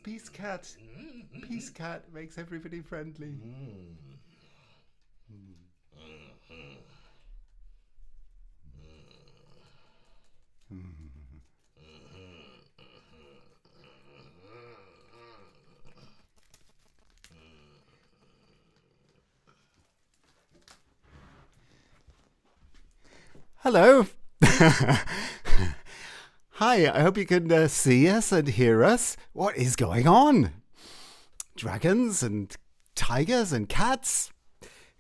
Peace cat. Peace cat makes everybody friendly. Hello. Hi, I hope you can see us and hear us. What is going on? Dragons and tigers and cats?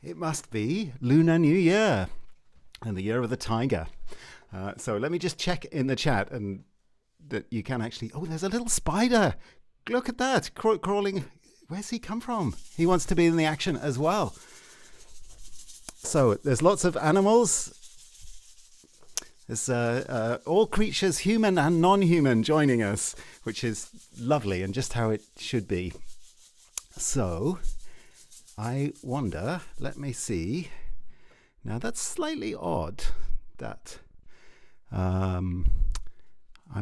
It must be Lunar New Year and the year of the tiger. So let me just check in the chat and that you can actually... Oh, there's a little spider. Look at that, crawling. Where's he come from? He wants to be in the action as well. So there's lots of animals. There's all creatures, human and non-human, joining us, which is lovely and just how it should be. So, I wonder, let me see. Now, that's slightly odd that I'm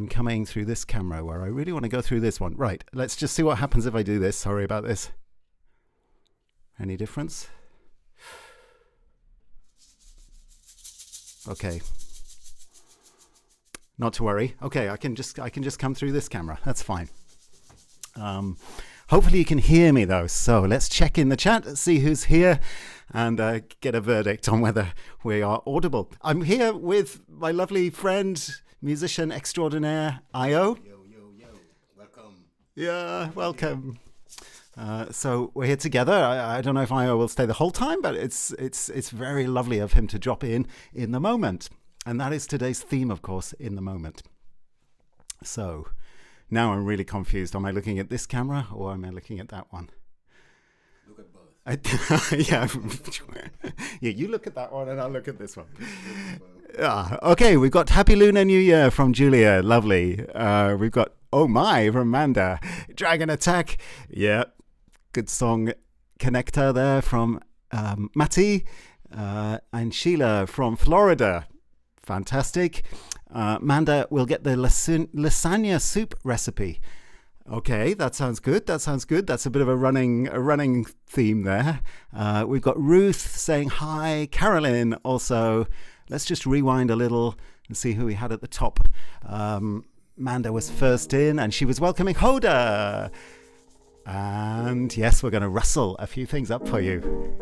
coming through this camera where I really want to go through this one. Right, let's just see what happens if I do this. Sorry about this. Any difference? Okay. Not to worry. Okay, I can just come through this camera. That's fine. Hopefully you can hear me though. So let's check in the chat, see who's here, and get a verdict on whether we are audible. I'm here with my lovely friend, musician extraordinaire, Io. Yo, welcome. Yeah, welcome. So we're here together. I don't know if Io will stay the whole time, but it's very lovely of him to drop in the moment. And that is today's theme, of course, in the moment. So now I'm really confused. Am I looking at this camera or am I looking at that one? Look at both. Yeah. Yeah, you look at that one and I'll look at this one. Okay, we've got Happy Lunar New Year from Julia. Lovely. We've got Oh My from Amanda. Dragon Attack. Yeah, good song. Connector there from Matty. And Sheila from Florida. Fantastic. Manda will get the lasagna soup recipe. Okay, that sounds good. That's a bit of a running theme there. We've got Ruth saying hi. Carolyn also. Let's just rewind a little and see who we had at the top. Manda was first in and she was welcoming Hoda. And yes, we're going to rustle a few things up for you.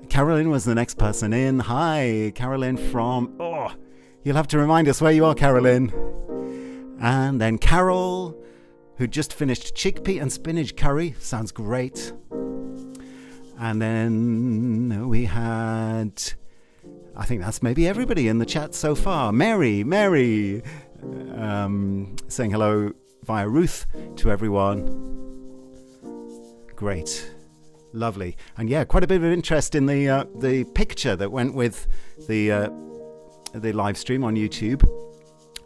Carolyn was the next person in. Hi, Carolyn from... Oh, you'll have to remind us where you are, Carolyn. And then Carol, who just finished chickpea and spinach curry. Sounds great. And then we had... I think that's maybe everybody in the chat so far. Mary, saying hello via Ruth to everyone. Great. Lovely. And yeah, quite a bit of interest in the picture that went with the live stream on YouTube.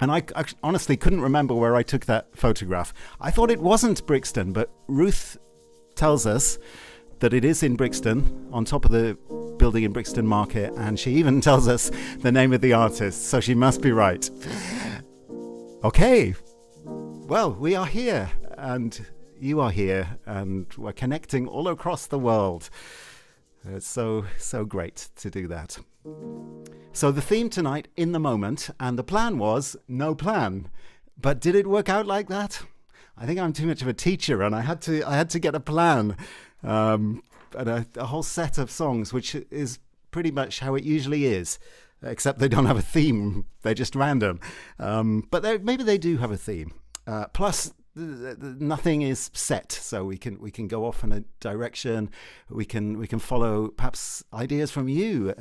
And I honestly couldn't remember where I took that photograph. I thought it wasn't Brixton, but Ruth tells us that it is in Brixton, on top of the building in Brixton Market, and she even tells us the name of the artist, so she must be right. Okay. Well, we are here, and you are here, and we're connecting all across the world. It's so great to do that. So the theme tonight, in the moment, and the plan was no plan. But did it work out like that? I think I'm too much of a teacher, and I had to get a plan, and a whole set of songs, which is pretty much how it usually is, except they don't have a theme; they're just random. But maybe they do have a theme. Plus, nothing is set, so we can go off in a direction. We can follow perhaps ideas from you,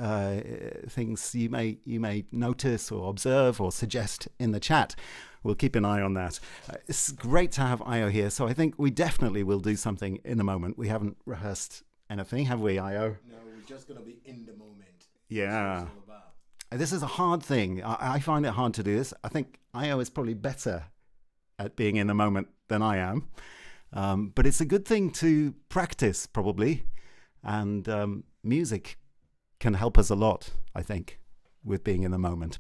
things you may notice or observe or suggest in the chat. We'll keep an eye on that. It's great to have Io here, so I think we definitely will do something in the moment. We haven't rehearsed anything, have we, Io? No, we're just gonna be in the moment. Yeah. This is a hard thing. I find it hard to do this. I think Io is probably better at being in the moment than I am. But it's a good thing to practice, probably. And music can help us a lot, I think, with being in the moment.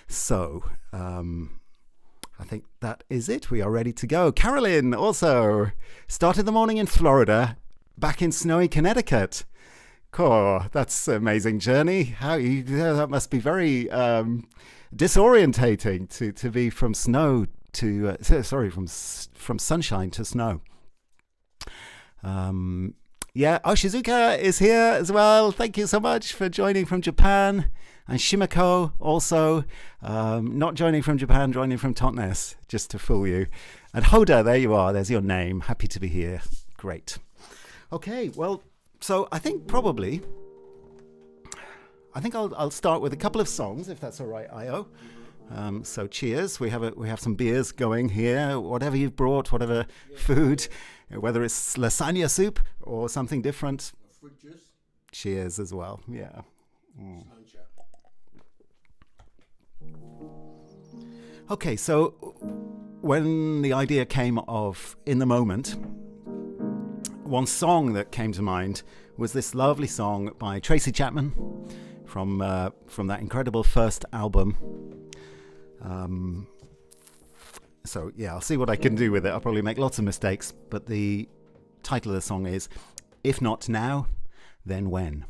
So, I I think that is it. We are ready to go. Carolyn also started the morning in Florida, back in snowy Connecticut. Cool. That's an amazing journey. That must be very disorientating to be from snow to from sunshine to snow. Shizuka is here as well. Thank you so much for joining from Japan. And Shimako also, not joining from Japan, joining from Totnes, just to fool you. And Hoda, there you are. There's your name. Happy to be here. Great. Okay, well, so I think I'll start with a couple of songs, if that's all right, Io. So cheers. We have some beers going here. Whatever you've brought, whatever food, whether it's lasagna soup or something different. Fruit juice. Cheers as well. Yeah. Okay, so when the idea came of In the Moment, one song that came to mind was this lovely song by Tracy Chapman from that incredible first album. So yeah, I'll see what I can do with it. I'll probably make lots of mistakes, but the title of the song is If Not Now, Then When.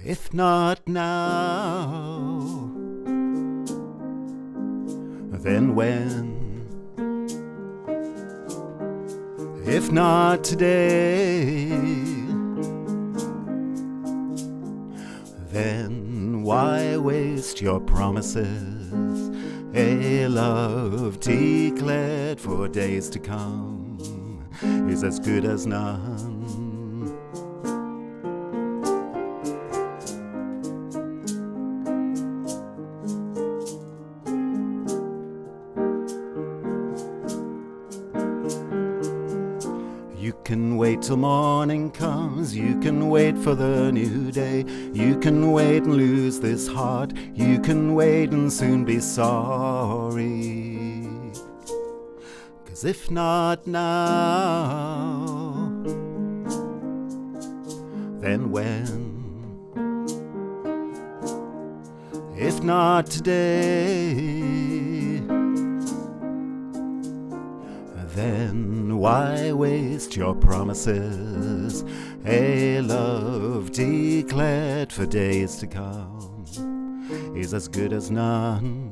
If not now, then when? If not today, then why waste your promises? A love declared for days to come is as good as none. You can wait till morning comes, you can wait for the new day, you can wait and lose this heart, you can wait and soon be sorry. 'Cause if not now, then when? If not today, then why waste your promises? A love declared for days to come is as good as none.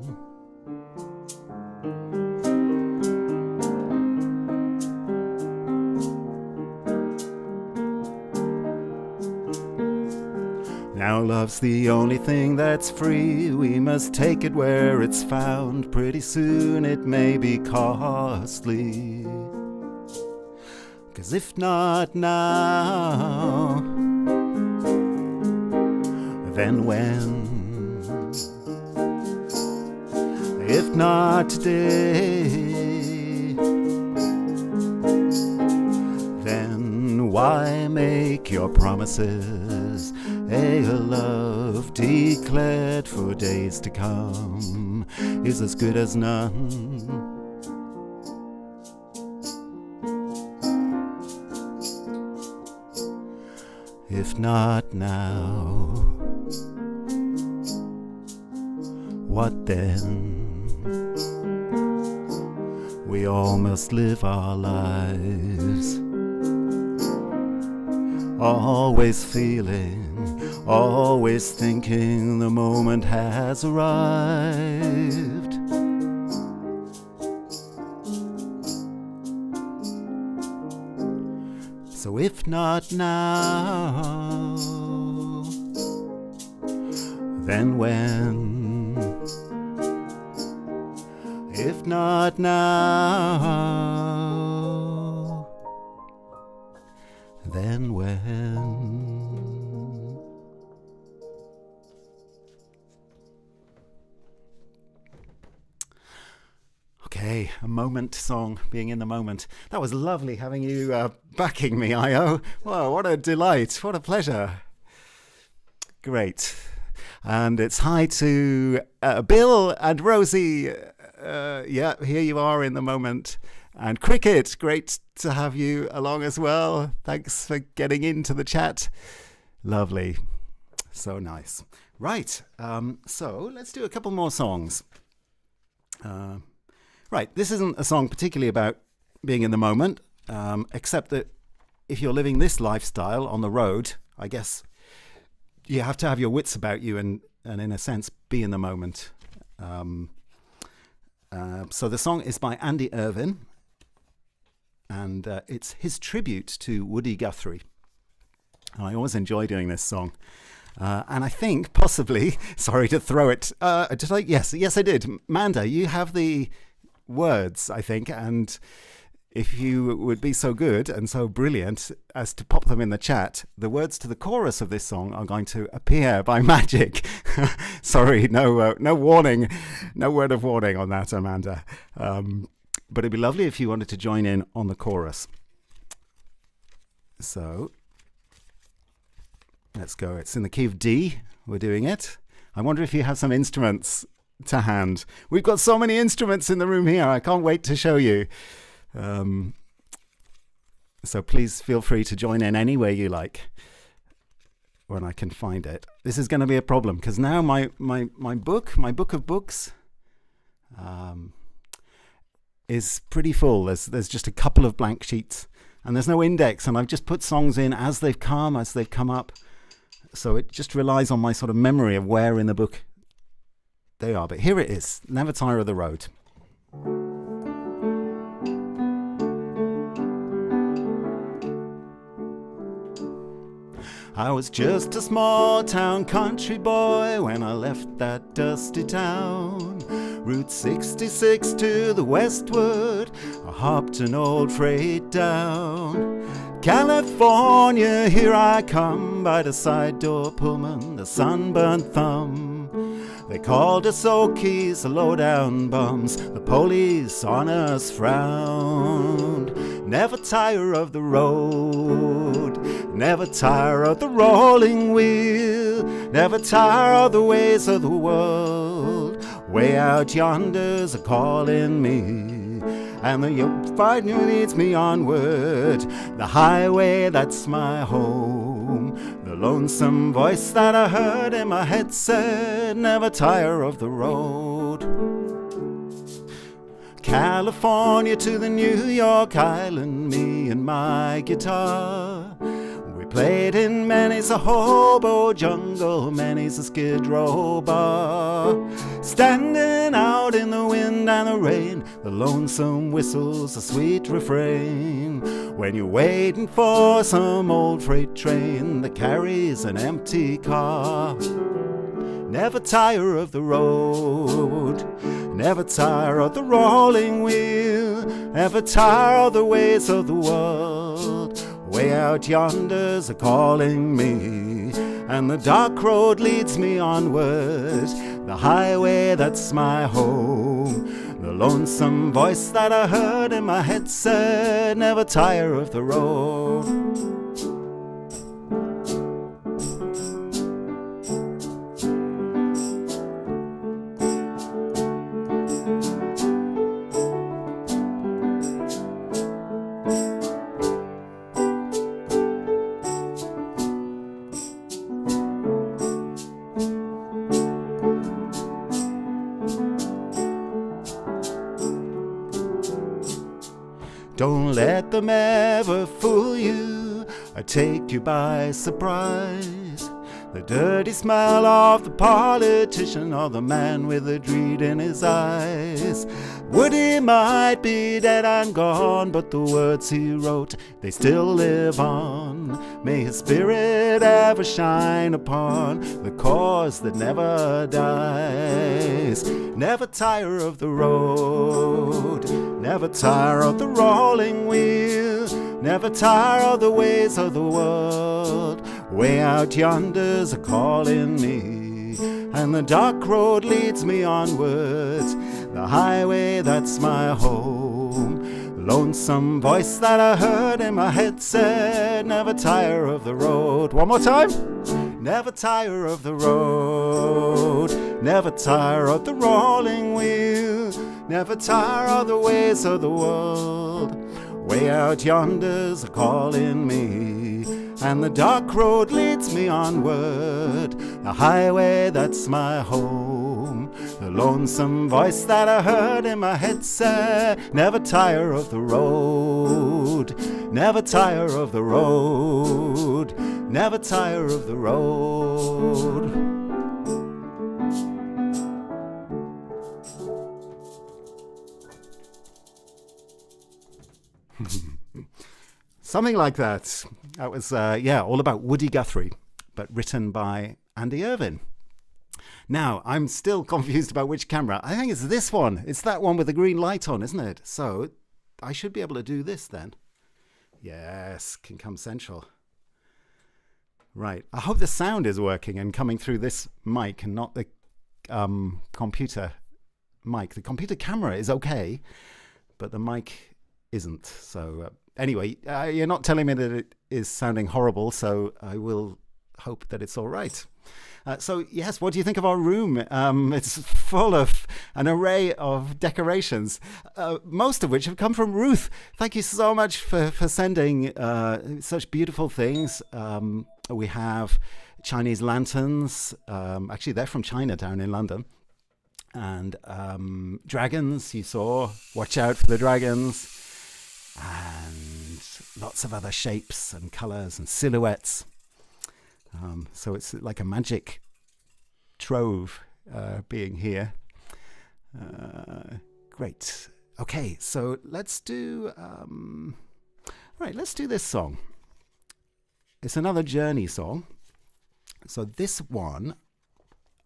Now love's the only thing that's free, we must take it where it's found. Pretty soon it may be costly. 'Cause if not now, then when? If not today, then why make your promises? A love declared for days to come is as good as none. If not now, what then? We all must live our lives, always feeling, always thinking the moment has arrived. So if not now, then when? If not now, then when? Okay, lovely. A moment song, being in the moment. That was lovely having you backing me, Io. Wow, what a delight. What a pleasure. Great. And it's hi to Bill and Rosie. Yeah, here you are in the moment. And Cricket, great to have you along as well. Thanks for getting into the chat. Lovely. So nice. Right. So let's do a couple more songs. Right. This isn't a song particularly about being in the moment, except that if you're living this lifestyle on the road, I guess you have to have your wits about you and in a sense, be in the moment. So the song is by Andy Irvin, and it's his tribute to Woody Guthrie. I always enjoy doing this song. And I think possibly, sorry to throw it, did I? Yes, I did. Manda, you have the words, I think, and if you would be so good and so brilliant as to pop them in the chat, the words to the chorus of this song are going to appear by magic. Sorry, no warning, no word of warning on that, Amanda. But it'd be lovely if you wanted to join in on the chorus. So let's go. It's in the key of D. We're doing it. I wonder if you have some instruments to hand. We've got so many instruments in the room here. I can't wait to show you. So please feel free to join in any way you like when I can find it. This is going to be a problem because now my book of books is pretty full. There's just a couple of blank sheets and there's no index, and I've just put songs in as they've come up. So it just relies on my sort of memory of where in the book they are. But here it is, Never Tire of the Road. I was just a small town country boy when I left that dusty town. Route 66 to the westward, I hopped an old freight down. California, here I come, by the side door Pullman, the sunburnt thumb. They called us Okies, the low-down bums. The police on us frowned. Never tire of the road, never tire of the rolling wheel, never tire of the ways of the world. Way out yonder's a calling me, and the yoke fighting leads me onward. The highway, that's my home. The lonesome voice that I heard in my head said, never tire of the road. California to the New York Island, me and my guitar. We played in many's a hobo jungle, many's a skid row bar. Standing out in the wind and the rain, the lonesome whistle's a sweet refrain. When you're waiting for some old freight train that carries an empty car. Never tire of the road, never tire of the rolling wheel, never tire of the ways of the world. Way out yonder's a calling me, and the dark road leads me onward. The highway, that's my home. The lonesome voice that I heard in my head said, never tire of the road. Don't let them ever fool you or take you by surprise. The dirty smell of the politician or the man with the dread in his eyes. Woody might be dead and gone, but the words he wrote, they still live on. May his spirit ever shine upon the cause that never dies. Never tire of the road, never tire of the rolling wheel, never tire of the ways of the world. Way out yonder's a calling me, and the dark road leads me onwards. the highway that's my home. Lonesome voice that I heard in my head said, never tire of the road. One more time. Never tire of the road, never tire of the rolling wheel, never tire of the ways of the world. Way out yonder's a calling me, and the dark road leads me onward, the highway that's my home. The lonesome voice that I heard in my head said, never tire of the road, never tire of the road, never tire of the road. Something like that. That was, all about Woody Guthrie, but written by Andy Irvine. Now, I'm still confused about which camera. I think it's this one. It's that one with the green light on, isn't it? So I should be able to do this then. Yes, can come central. Right. I hope the sound is working and coming through this mic and not the computer mic. The computer camera is okay, but the mic isn't. So anyway, you're not telling me that it is sounding horrible, so I will hope that it's all right. So yes, what do you think of our room? It's full of an array of decorations, most of which have come from Ruth. Thank you so much for sending such beautiful things. We have Chinese lanterns. Actually, they're from China down in London. And dragons, you saw. Watch out for the dragons. And lots of other shapes and colours and silhouettes. So it's like a magic trove being here. Great. Okay, so let's do let's do this song. It's another Journey song. So this one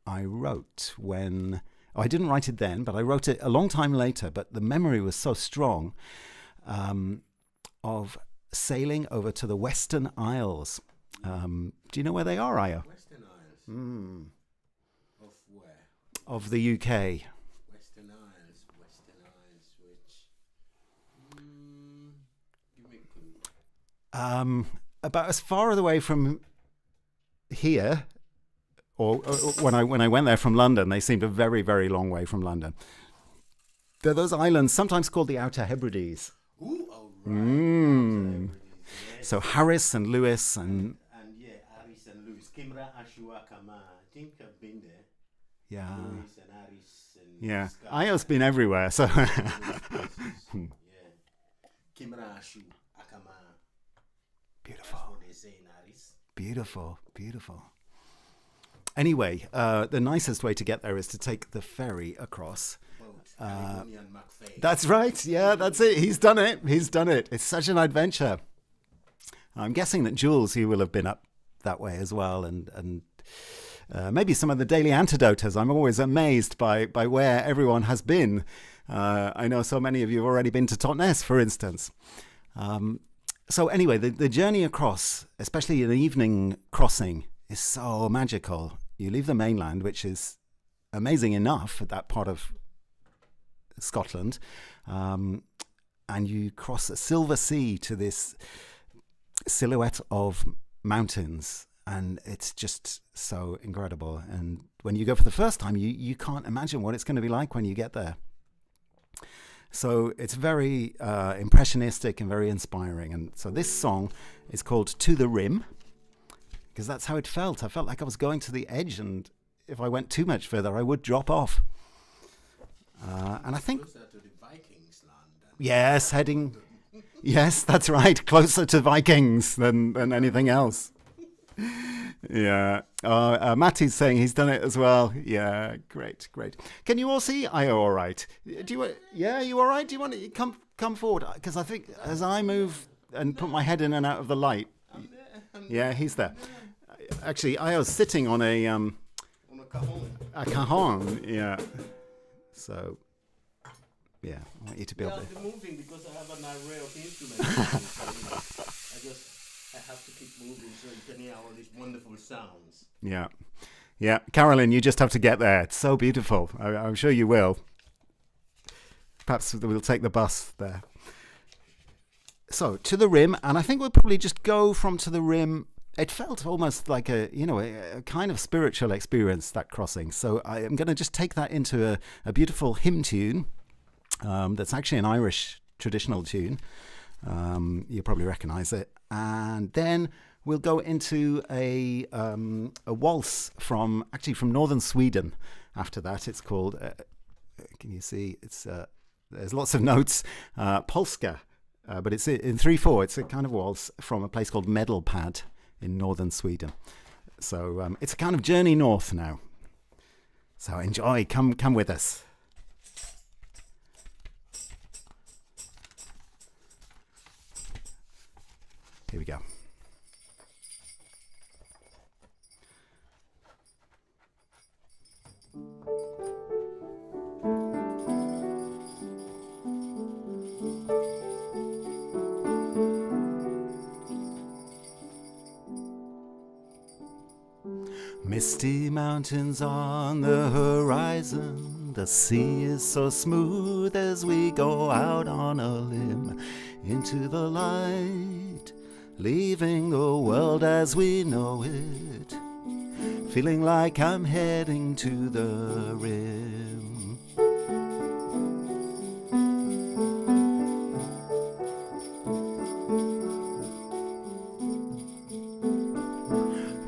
I wrote when I didn't write it then, but I wrote it a long time later, but the memory was so strong of sailing over to the Western Isles. Do you know where they are, Aya? Western Isles. Of where? Of the UK. Western Isles, which... give me a clue. About as far away from here, or when I went there from London, they seemed a very, very long way from London. They're those islands, sometimes called the Outer Hebrides. Ooh, oh, right. Yes. So Harris and Lewis and Harris and Lewis. Kimra Ashua Kama. I think I've been there. Yeah. Lewis and Harris and Yeah. Scott. Aya's been everywhere, so Yeah. Kimra Ashu Akama. beautiful. That's what they say in Harris. Beautiful, beautiful. Anyway, the nicest way to get there is to take the ferry across. That's right. Yeah, that's it. He's done it. It's such an adventure. I'm guessing that Jules, you will have been up that way as well, and maybe some of the Daily Antidoters. I'm always amazed by where everyone has been. I know so many of you have already been to Totnes, for instance. So anyway, the journey across, especially an evening crossing, is so magical. You leave the mainland, which is amazing enough at that part of Scotland, and you cross a silver sea to this silhouette of mountains, and it's just so incredible. And when you go for the first time, you can't imagine what it's going to be like when you get there. So it's very impressionistic and very inspiring. And so this song is called To the Rim, because that's how it felt. I felt like I was going to the edge, and if I went too much further, I would drop off. And I think... Closer to the Vikings land. Yes, heading... Yes, that's right. Closer to Vikings than anything else. Yeah. Matty's saying he's done it as well. Yeah, great. Can you all see Io all right? Do you? Yeah, you all right? Do you want to come forward? Because I think as I move and put my head in and out of the light... Yeah, he's there. Actually, Io's sitting on a cajon. A cajon, yeah. So... Yeah, I want you to be able to... I'm moving because I have an array of instruments. I have to keep moving so you can hear all these wonderful sounds. Yeah. Carolyn, you just have to get there. It's so beautiful. I'm sure you will. Perhaps we'll take the bus there. So to the rim, and I think we'll probably just go from to the rim. It felt almost like a kind of spiritual experience, that crossing. So I am going to just take that into a beautiful hymn tune that's actually an Irish traditional tune. You'll probably recognise it. And then we'll go into a waltz from northern Sweden. After that, it's called. Can you see? It's there's lots of notes. Polska, but it's in 3/4. It's a kind of waltz from a place called Medleys in northern Sweden. So it's a kind of journey north now. So enjoy. Come with us. Here we go. Misty mountains on the horizon, the sea is so smooth as we go out on a limb into the light, leaving the world as we know it, feeling like I'm heading to the rim.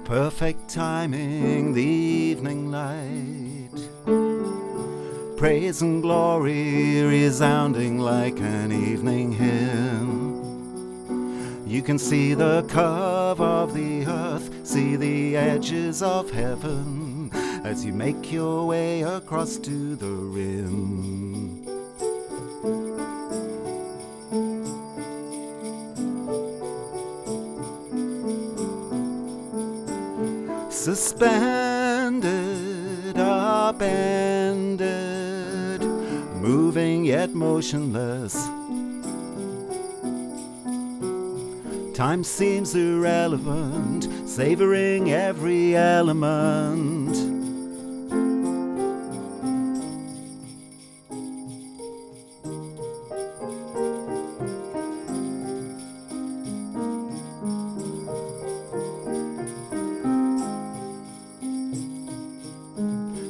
Perfect timing, the evening light, praise and glory resounding like an evening hymn. You can see the curve of the earth, see the edges of heaven as you make your way across to the rim. Suspended, upended, moving yet motionless. Time seems irrelevant, savoring every element.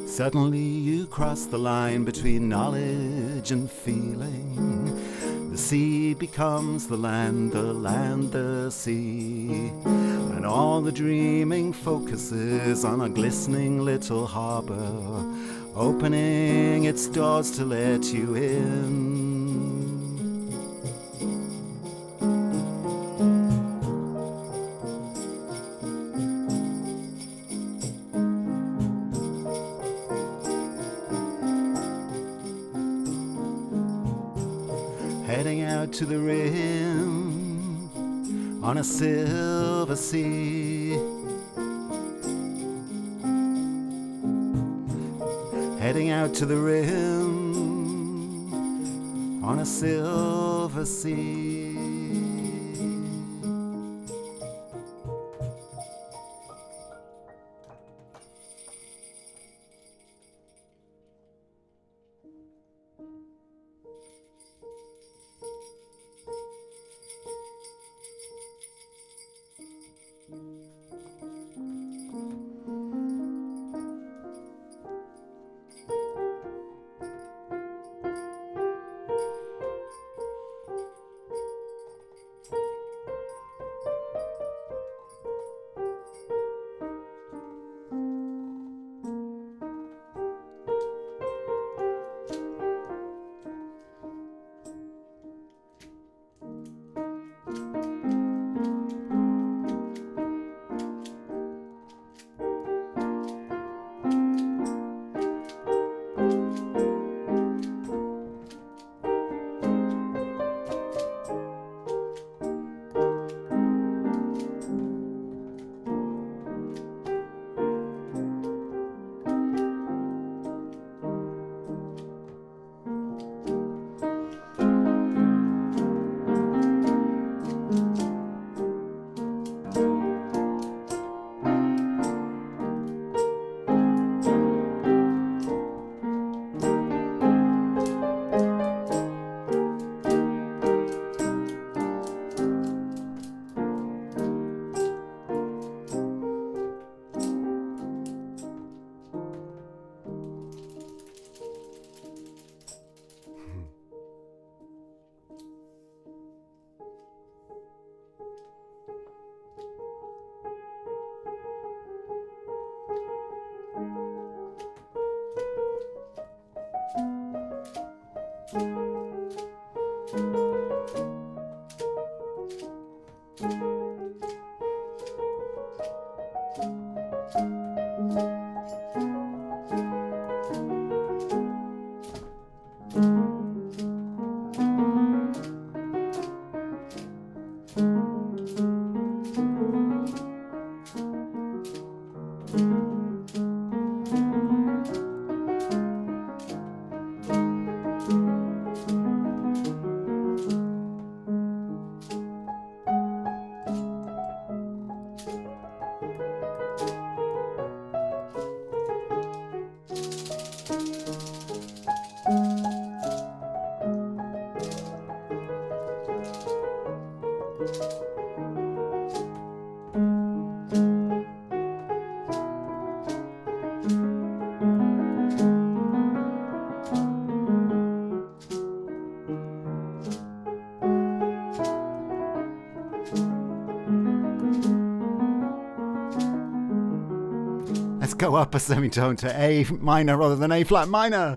Suddenly you cross the line between knowledge and feeling. The sea becomes the land the sea. And all the dreaming focuses on a glistening little harbor, opening its doors to let you in. Heading out to the rim on a silver sea. Heading out to the rim on a silver sea. Let's go up a semitone to A minor rather than A flat minor.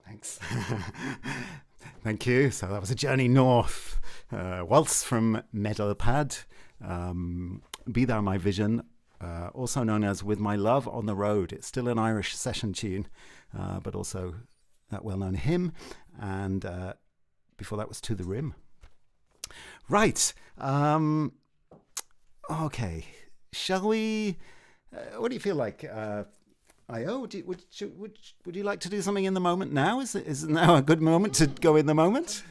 Thanks. Thank you. So that was a journey north. Waltz from Medelpad. Be Thou My Vision, also known as With My Love on the Road. It's still an Irish session tune, but also that well-known hymn. And before that was To the Rim. Right. Okay. Shall we... what do you feel like? Io, would you like to do something in the moment now? Is now a good moment to go in the moment?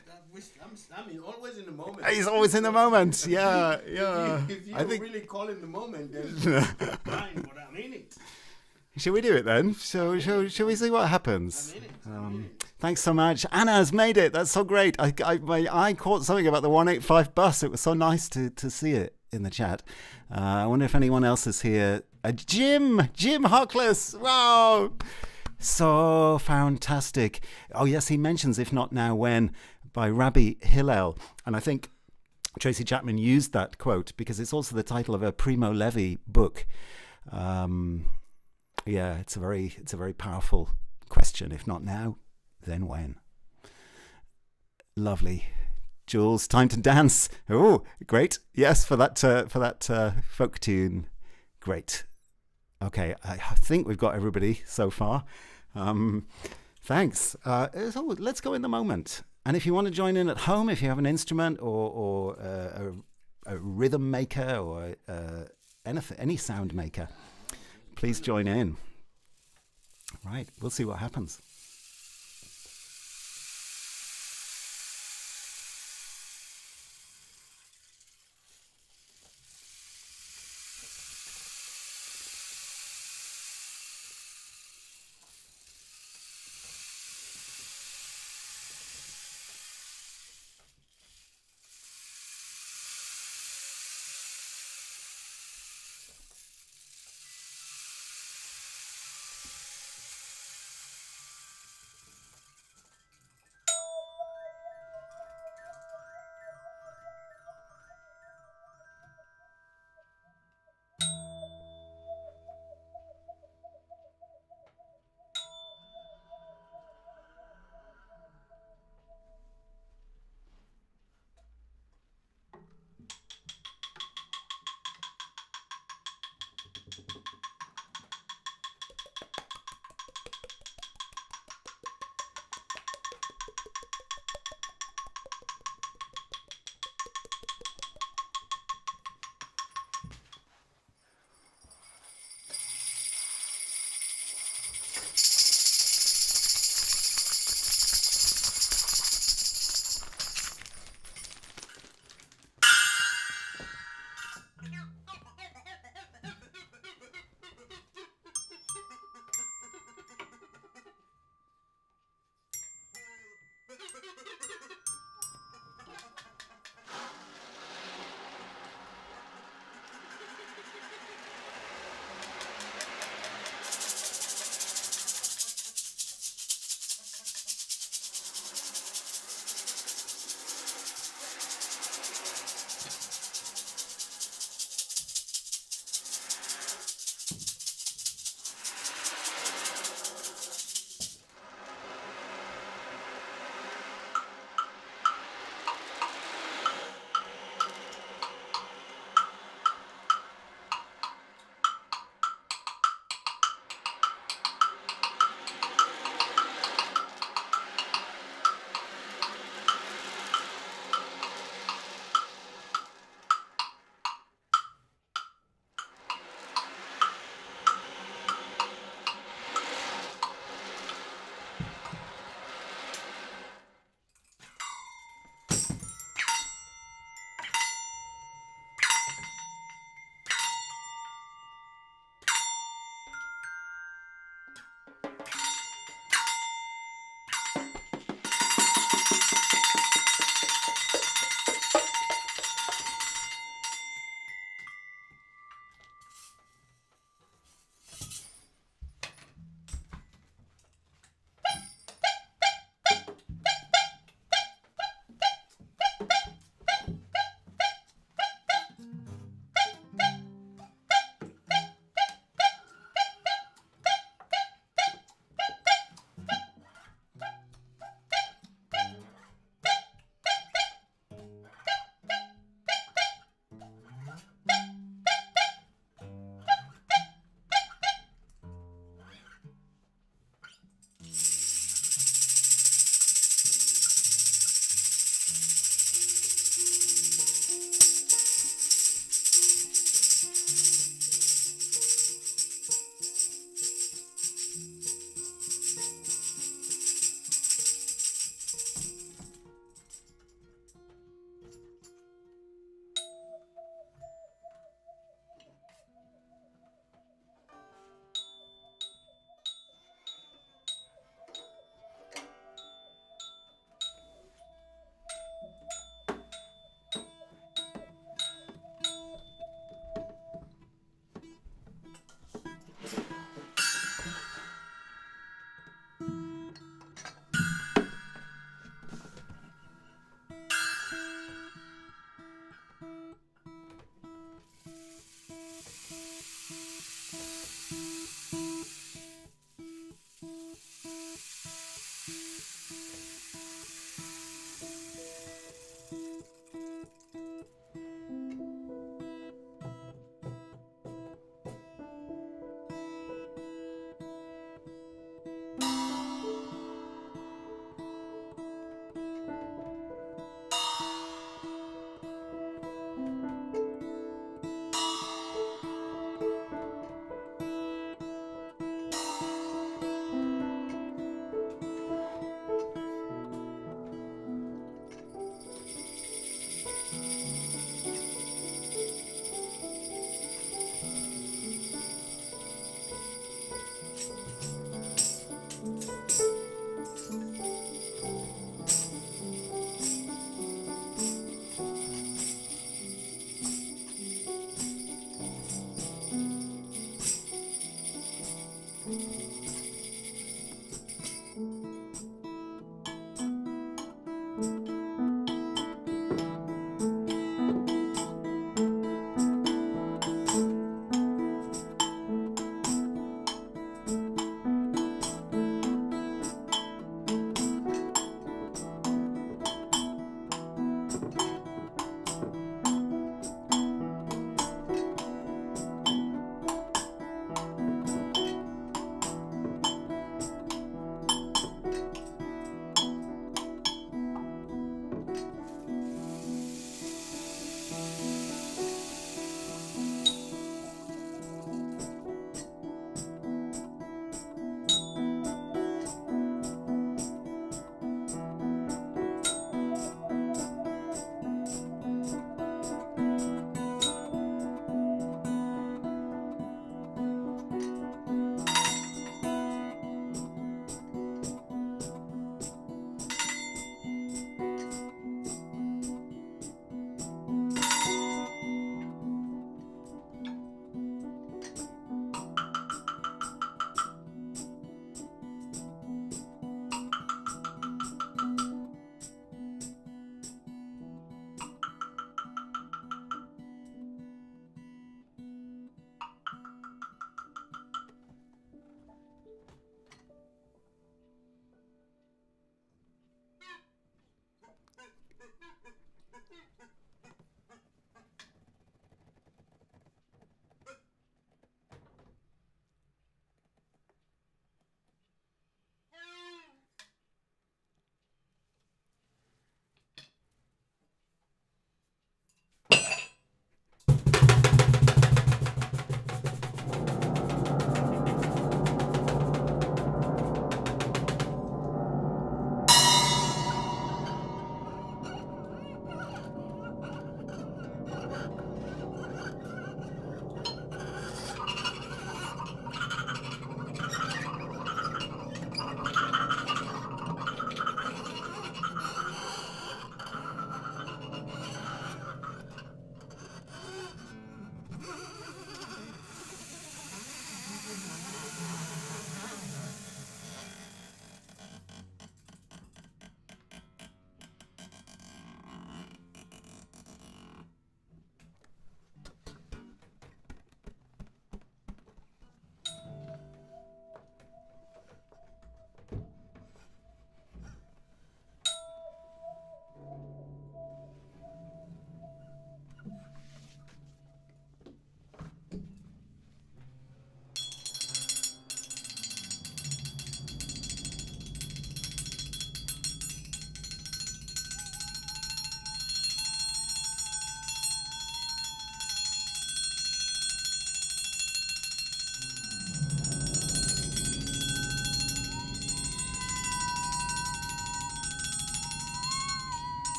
I'm always in the moment. He's always in the moment. Yeah, yeah. If you really call in the moment, then fine, but I'm in it. Shall we do it then? Shall we see what happens? I'm in it. Thanks so much. Anna's made it. That's so great. My eye caught something about the 185 bus. It was so nice to see it in the chat. I wonder if anyone else is here. Jim Hockless. Wow. So fantastic. Oh, yes, he mentions If Not Now When by Rabbi Hillel. And I think Tracy Chapman used that quote because it's also the title of a Primo Levi book. Yeah, it's a very powerful question. If not now, then when? Lovely. Jules, time to dance. Oh, great. Yes, for that folk tune. Great. Okay, I think we've got everybody so far. Thanks. So let's go in the moment. And if you want to join in at home, if you have an instrument or a rhythm maker or any sound maker, please join in. Right, we'll see what happens.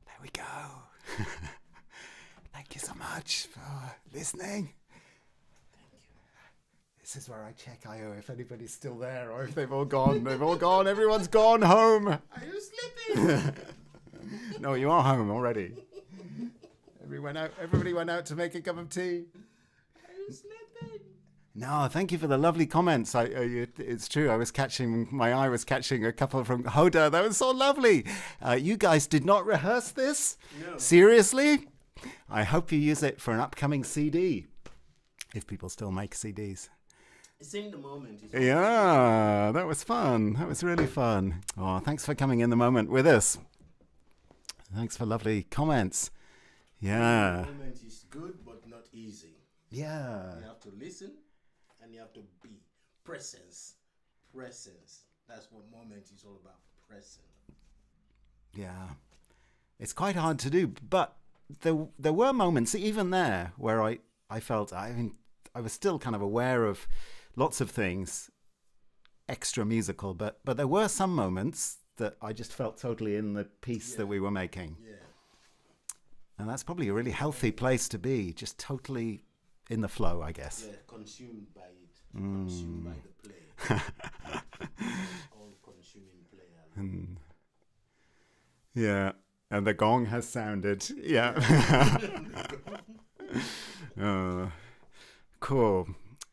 There we go. Thank you so much for listening. This is where I check IO if anybody's still there or if they've all gone. They've all gone. Everyone's gone home. Are you sleeping? No, you are home already. Everybody went out to make a cup of tea. Are you sleeping? No, thank you for the lovely comments. It's true. My eye was catching a couple from Hoda. That was so lovely. You guys did not rehearse this? No. Seriously? I hope you use it for an upcoming CD. If people still make CDs. It's in the moment. Yeah, that was fun. That was really fun. Oh, thanks for coming in the moment with us. Thanks for lovely comments. Yeah. The moment is good, but not easy. Yeah. You have to listen, and you have to be presence. Presence. That's what moment is all about. Presence. Yeah. It's quite hard to do, but there were moments, even there, where I felt, was still kind of aware of lots of things extra musical, but there were some moments that I just felt totally in the piece that we were making. Yeah. And that's probably a really healthy place to be, just totally in the flow, I guess. Yeah, consumed by it, consumed by the play. All-consuming play. Yeah, and the gong has sounded. Yeah. Cool.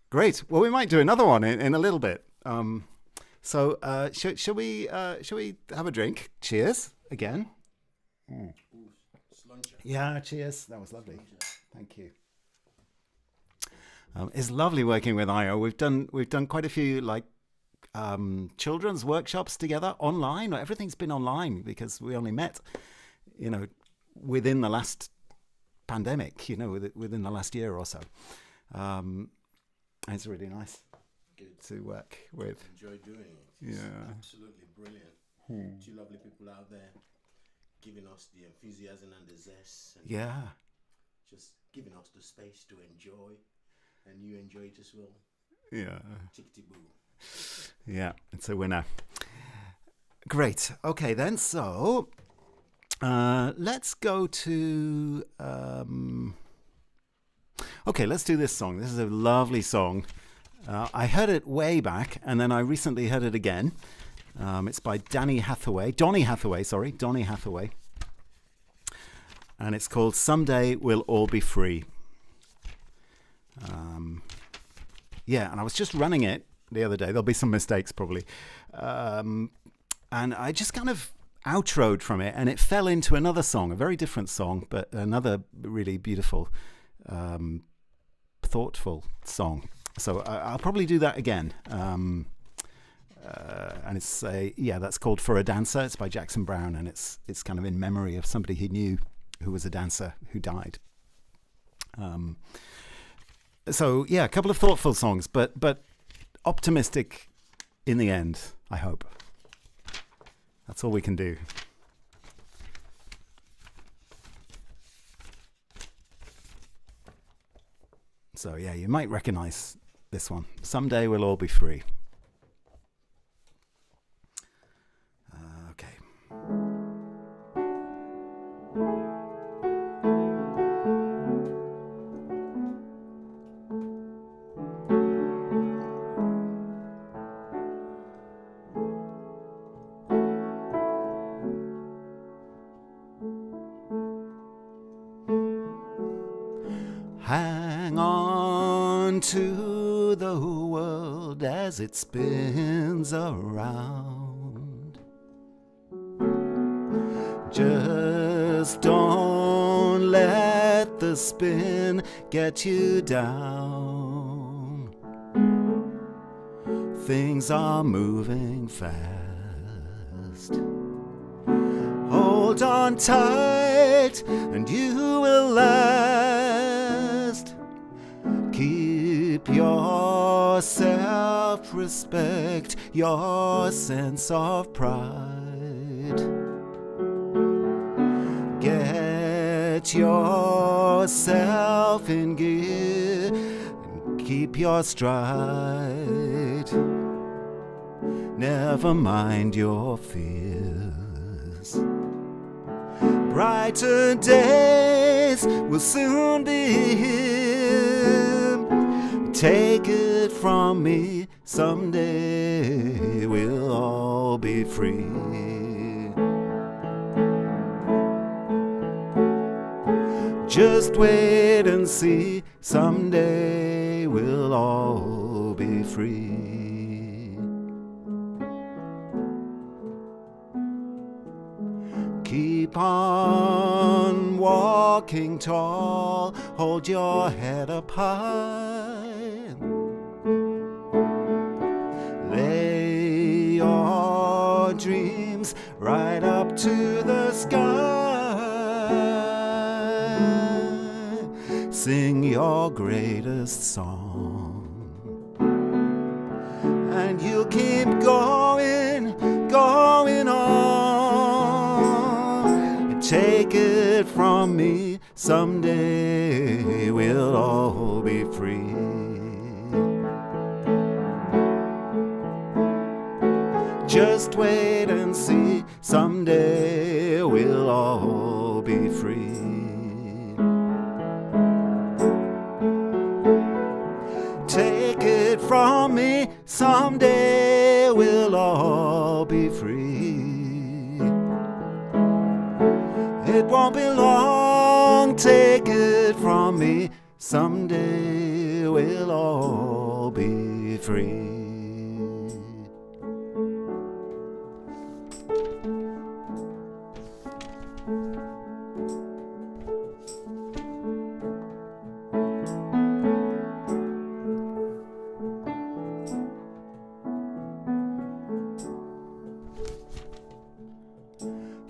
Great. Well, we might do another one in a little bit. So shall we have a drink? Cheers again. Ooh, Yeah, cheers. That was lovely. Thank you. It's lovely working with Io. We've done quite a few children's workshops together online. Everything's been online because we only met, within the last pandemic. Within the last year or so. It's really nice to work with. Enjoy doing it. It's absolutely brilliant. Two lovely people out there giving us the enthusiasm and the zest. And just giving us the space to enjoy. And you enjoy it as well. Yeah. Tickety-boo. Yeah, it's a winner. Great. Okay, then. So let's go to... Okay, let's do this song. This is a lovely song. I heard it way back, and then I recently heard it again. It's by Donny Hathaway. And it's called Someday We'll All Be Free. And I was just running it the other day. There'll be some mistakes probably. And I just kind of outroed from it, and it fell into another song, a very different song, but another really beautiful, thoughtful song. So I'll probably do that again. And it's that's called For a Dancer. It's by Jackson Browne, and it's kind of in memory of somebody he knew who was a dancer who died. A couple of thoughtful songs, but optimistic in the end, I hope. That's all we can do. So you might recognize this one. Someday we'll all be free. Okay. Hang on to the world as it spins around. Just don't let the spin get you down. Things are moving fast. Hold on tight and you will last. Keep your self-respect, your sense of pride. Get yourself in gear and keep your stride. Never mind your fears. Brighter days will soon be here. Take it from me, someday we'll all be free. Just wait and see, someday we'll all be free. Keep on walking tall, hold your head up high. Lay your dreams right up to the sky. Sing your greatest song, and you'll keep going on. Take it from me, someday we'll all be free. Just wait and see, someday we'll all be free. Take it from me, someday we'll all be free. It won't be long, take it from me, someday we'll all be free.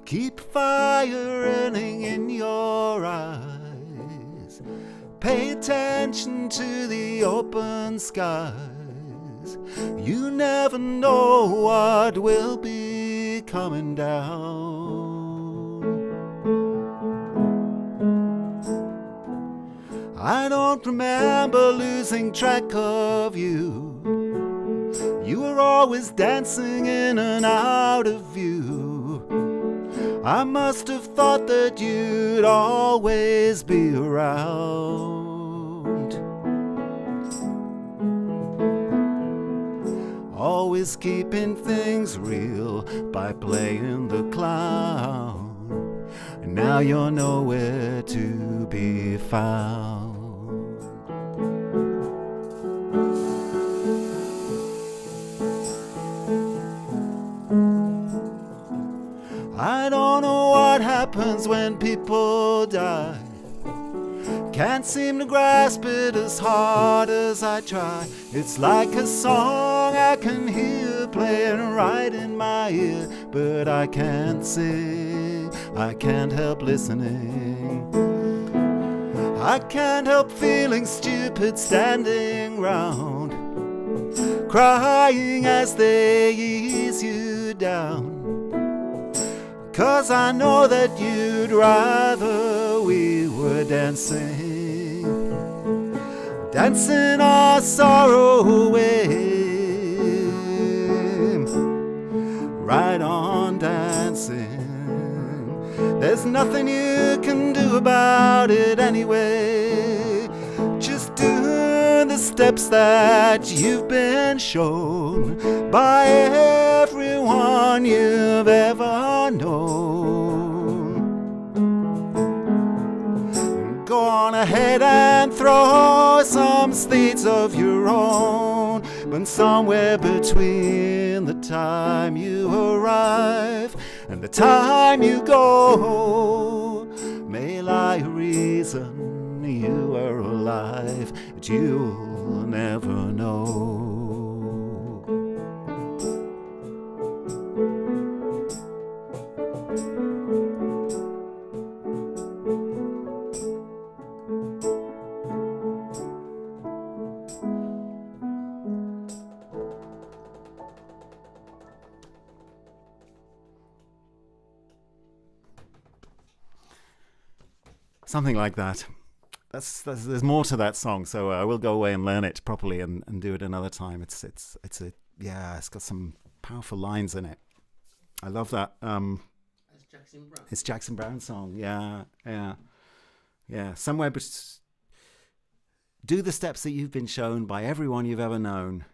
Keep fire burning in your eyes. Pay attention to the open skies. You never know what will be coming down. I don't remember losing track of you. You were always dancing in and out of view. I must have thought that you'd always be around. Always keeping things real by playing the clown. And now you're nowhere to be found. I don't know what happens when people die. Can't seem to grasp it as hard as I try. It's like a song I can hear playing right in my ear, but I can't sing, I can't help listening. I can't help feeling stupid standing round, crying as they ease you down. 'Cause I know that you'd rather we were dancing, dancing our sorrow away. Right on dancing. There's nothing you can do about it anyway. Just do the steps that you've been shown by everyone you've ever known. Go on ahead and throw some seeds of your own, but somewhere between the time you arrive and the time you go may lie a reason you are alive that you'll never know. Something like that. There's more to that song, so I will go away and learn it properly and do it another time. It's got some powerful lines in it. I love that. That's Jackson Brown. It's Jackson Brown's song. Yeah. Somewhere, do the steps that you've been shown by everyone you've ever known.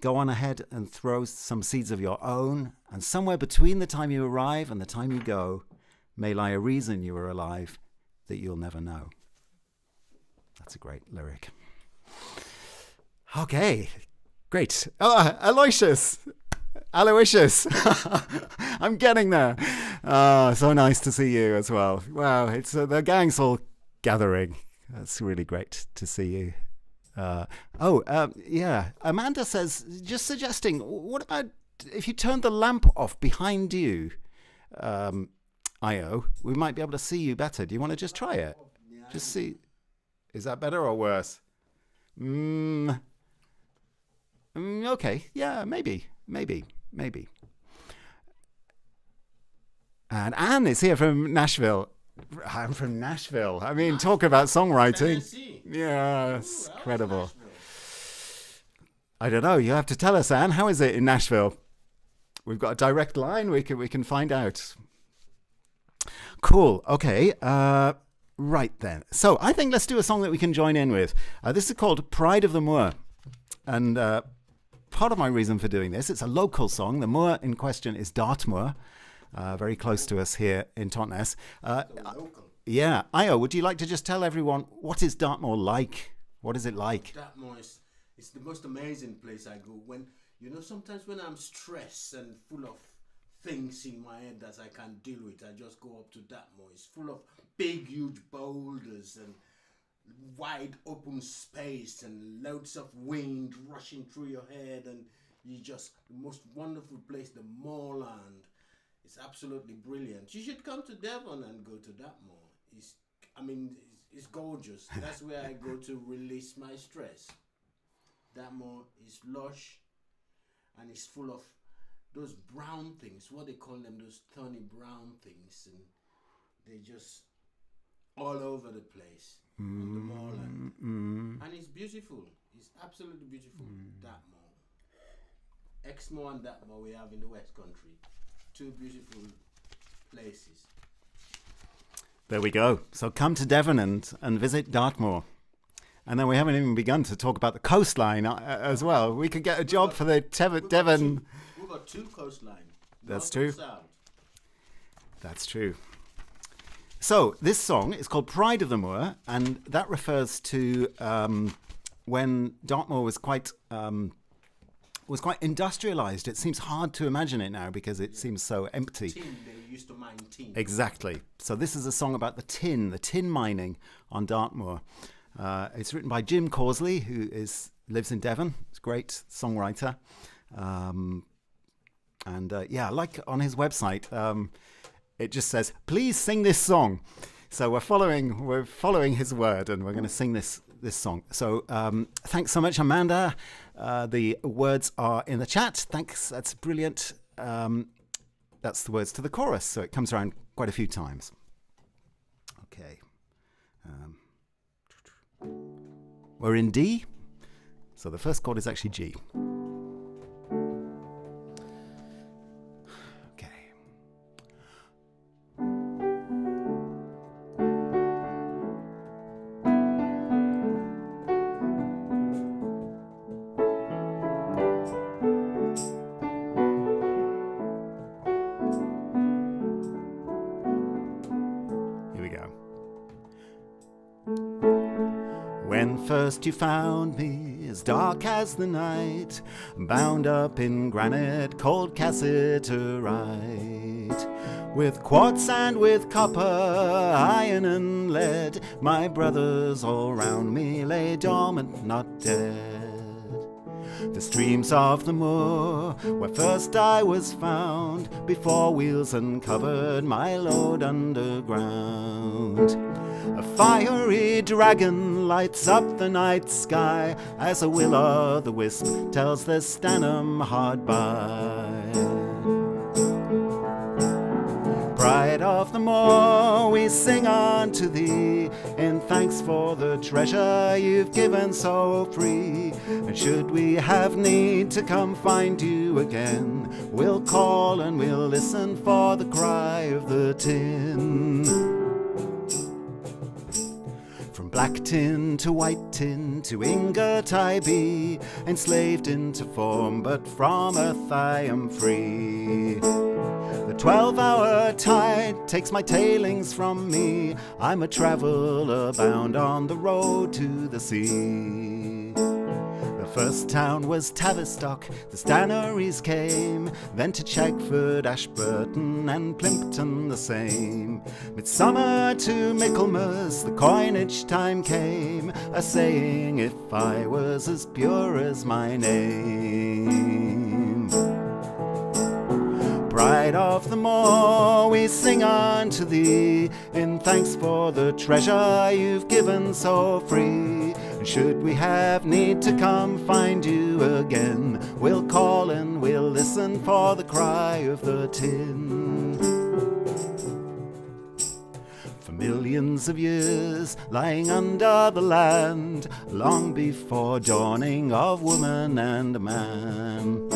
Go on ahead and throw some seeds of your own, and somewhere between the time you arrive and the time you go may lie a reason you are alive that you'll never know. That's a great lyric. Okay, great. Oh, Aloysius. I'm getting there. So nice to see you as well. Wow, it's the gang's all gathering. That's really great to see you. Yeah. Amanda says, just suggesting, what about if you turned the lamp off behind you, Io, we might be able to see you better. Do you want to just try it? Yeah. Just see. Is that better or worse? Okay. Yeah, maybe. And Anne is here from Nashville. I'm from Nashville. I mean, talk about songwriting. Tennessee. Yeah, it's Ooh, incredible. I don't know. You have to tell us, Anne. How is it in Nashville? We've got a direct line. We can find out. Cool. Okay. Right then. So I think let's do a song that we can join in with. This is called Pride of the Moor. And part of my reason for doing this, it's a local song. The moor in question is Dartmoor, very close to us here in Totnes. Yeah. Io, would you like to just tell everyone, what is Dartmoor like? What is it like? Dartmoor is the most amazing place I go. When, sometimes when I'm stressed and full of things in my head that I can't deal with, I just go up to Dartmoor. It's full of big, huge boulders and wide open space and loads of wind rushing through your head, and the most wonderful place, the moorland. It's absolutely brilliant. You should come to Devon and go to Dartmoor. It's gorgeous. That's where I go to release my stress. Dartmoor is lush and it's full of those brown things, what they call them, those thorny brown things, and they're just all over the place on the moorland. And it's beautiful. It's absolutely beautiful. Dartmoor. Exmoor and Dartmoor we have in the West Country. Two beautiful places. There we go. So come to Devon and visit Dartmoor. And then we haven't even begun to talk about the coastline as well. We could get a job for the Devon. We've got two coastlines. That's true. That's true. So this song is called Pride of the Moor, and that refers to when Dartmoor was quite industrialized. It seems hard to imagine it now because it seems so empty. Tin, they used to mine tin. Exactly. So this is a song about the tin mining on Dartmoor. It's written by Jim Causley, who lives in Devon. He's a great songwriter. I like on his website, it just says, please sing this song. So we're following his word, and we're going to sing this song. So thanks so much, Amanda. The words are in the chat. Thanks. That's brilliant. That's the words to the chorus. So it comes around quite a few times. Okay. We're in D. So the first chord is actually G. First you found me as dark as the night, bound up in granite, cold cassiterite, with quartz and with copper, iron and lead. My brothers all round me lay dormant, not dead. The streams of the moor, where first I was found, before wheels uncovered my load underground. A fiery dragon lights up the night sky as a will-o'-the-wisp tells the Stanham hard by. Pride of the moor, we sing unto thee in thanks for the treasure you've given so free. And should we have need to come find you again, we'll call and we'll listen for the cry of the tin. From black tin to white tin to ingot I be, enslaved into form, but from earth I am free. The 12-hour tide takes my tailings from me. I'm a traveller bound on the road to the sea. The first town was Tavistock, the Stannaries came, then to Chagford, Ashburton and Plimpton the same. Midsummer to Michaelmas the coinage time came, a saying if I was as pure as my name. Pride of the moor, we sing unto thee in thanks for the treasure you've given so free. And should we have need to come find you again, we'll call and we'll listen for the cry of the tin. For millions of years lying under the land, long before dawning of woman and man,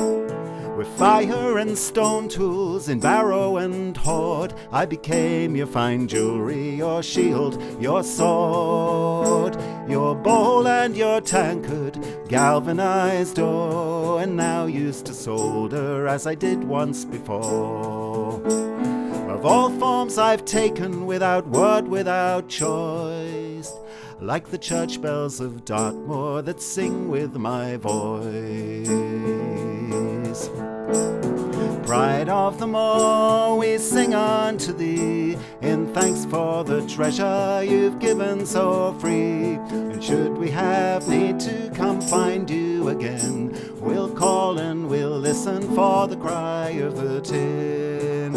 With fire and stone tools, in barrow and hoard, I became your fine jewelry, your shield, your sword, your bowl and your tankard, galvanized ore, and now used to solder as I did once before. Of all forms I've taken, without word, without choice, like the church bells of Dartmoor that sing with my voice. Pride of the moor, we sing unto thee, in thanks for the treasure you've given so free. And should we have need to come find you again, we'll call and we'll listen for the cry of the tin.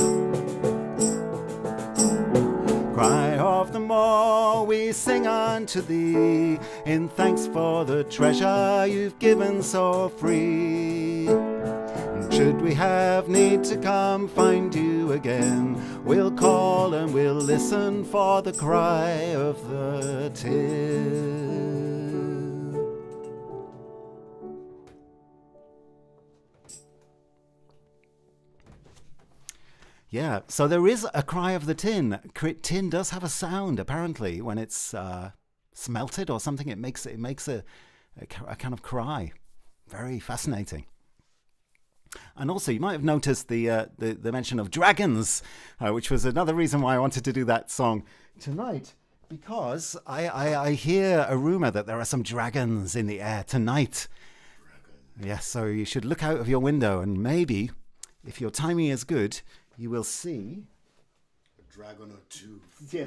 Cry of the moor, we sing unto thee, in thanks for the treasure you've given so free. And should we have need to come find you again, we'll call and we'll listen for the cry of the tin. Yeah, so there is a cry of the tin. Tin does have a sound, apparently, when it's smelted or something. It makes a kind of cry. Very fascinating. And also, you might have noticed the mention of dragons, which was another reason why I wanted to do that song tonight, because I hear a rumor that there are some dragons in the air tonight. Yes, so you should look out of your window, and maybe, if your timing is good, you will see a dragon or two. Yeah,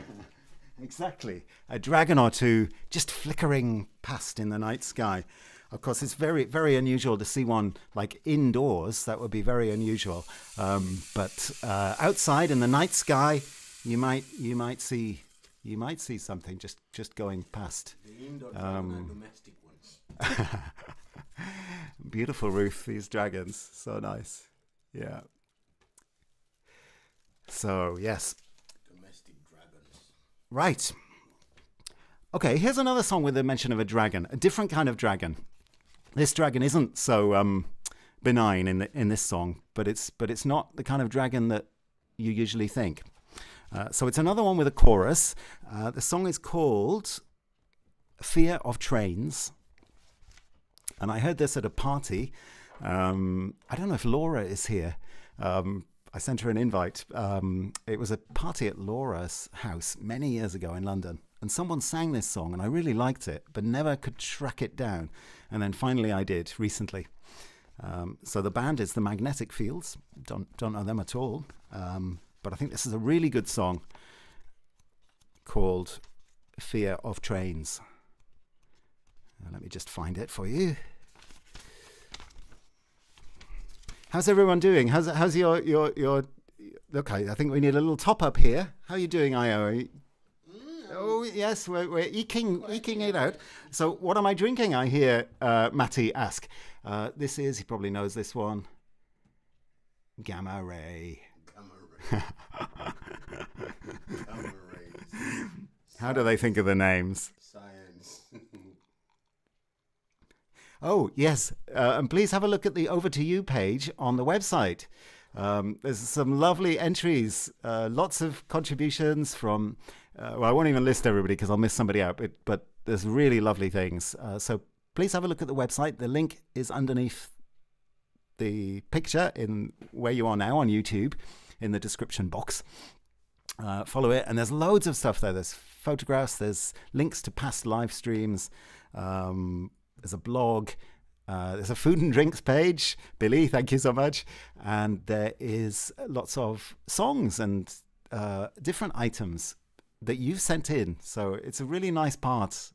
exactly. A dragon or two just flickering past in the night sky. Of course, it's very, very unusual to see one like indoors. That would be very unusual. But outside in the night sky, you might see something just going past. The indoor dragon and domestic ones. Beautiful, Ruth. These dragons, so nice. Yeah. So, yes. Domestic dragons. Right. Okay, here's another song with a mention of a dragon, a different kind of dragon. This dragon isn't so benign in this song, but it's not the kind of dragon that you usually think. So it's another one with a chorus. The song is called Fear of Trains. And I heard this at a party. I don't know if Laura is here. I sent her an invite. It was a party at Laura's house many years ago in London. And someone sang this song, and I really liked it, but never could track it down. And then finally I did recently. So the band is the Magnetic Fields. Don't know them at all. But I think this is a really good song called Fear of Trains. Let me just find it for you. How's everyone doing? How's your okay, I think we need a little top up here. How are you doing, Io? Oh yes, we're eking it out. So what am I drinking? I hear Matty ask. This is, he probably knows this one. Gamma Ray. Gamma rays. How do they think of the names? Science. Oh, yes. And please have a look at the Over to You page on the website. There's some lovely entries, lots of contributions from, well, I won't even list everybody because I'll miss somebody out, but there's really lovely things. So please have a look at the website. The link is underneath the picture in where you are now on YouTube in the description box. Follow it. And there's loads of stuff there. There's photographs. There's links to past live streams. There's a blog. There's a food and drinks page. Billy, thank you so much. And there is lots of songs and different items that you've sent in. So it's a really nice part.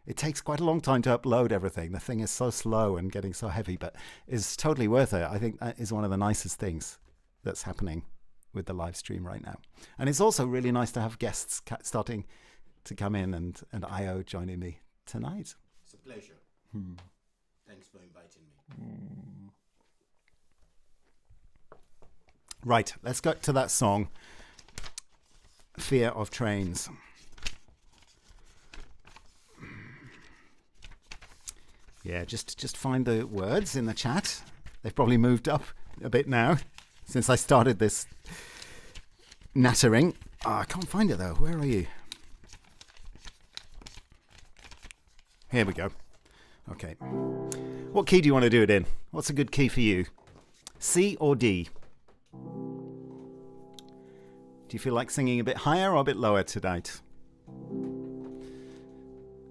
It takes quite a long time to upload everything. The thing is so slow and getting so heavy, but it's totally worth it. I think that is one of the nicest things that's happening with the live stream right now. And it's also really nice to have guests starting to come in and Io joining me tonight. It's a pleasure. Thanks for inviting me. Right, let's go to that song, Fear of Trains. Yeah, just find the words in the chat They've probably moved up a bit now since I started this nattering. Oh, I can't find it though. Where are you? Here we go. Okay. What key do you want to do it in? What's a good key for you? C or D? Do you feel like singing a bit higher or a bit lower tonight?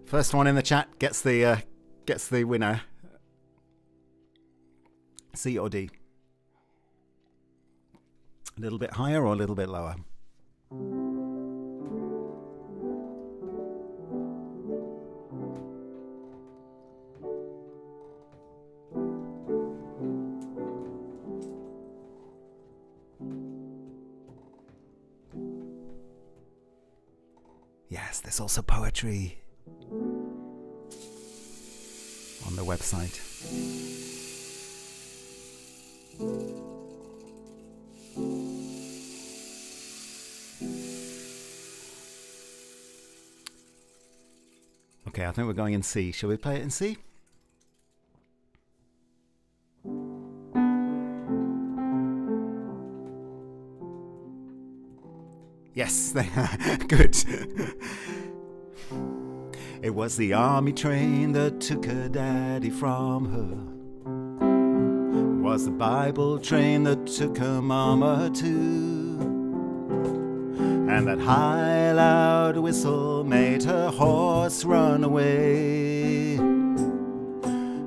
First one in the chat gets the winner. C or D? A little bit higher or a little bit lower? Yes, there's also poetry on the website. Okay, I think we're going in C. Shall we play it in C? Yes, good. It was the army train that took her daddy from her. It was the Bible train that took her mama too. And that high loud whistle made her horse run away.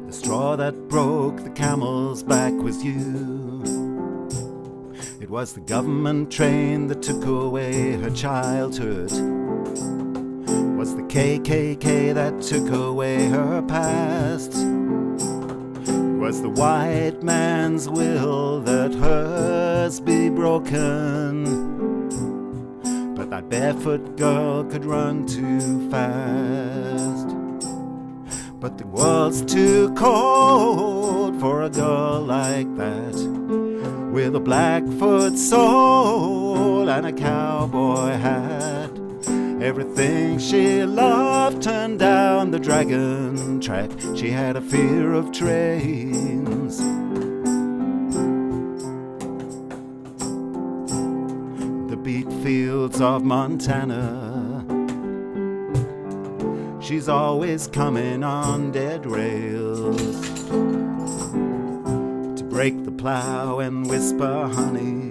The straw that broke the camel's back was you. It was the government train that took away her childhood. It was the KKK that took away her past. It was the white man's will that hers be broken. But that barefoot girl could run too fast. But the world's too cold for a girl like that, with a Blackfoot soul and a cowboy hat. Everything she loved turned down the dragon track. She had a fear of trains. The beet fields of Montana, she's always coming on dead rails to break the plow and whisper honey.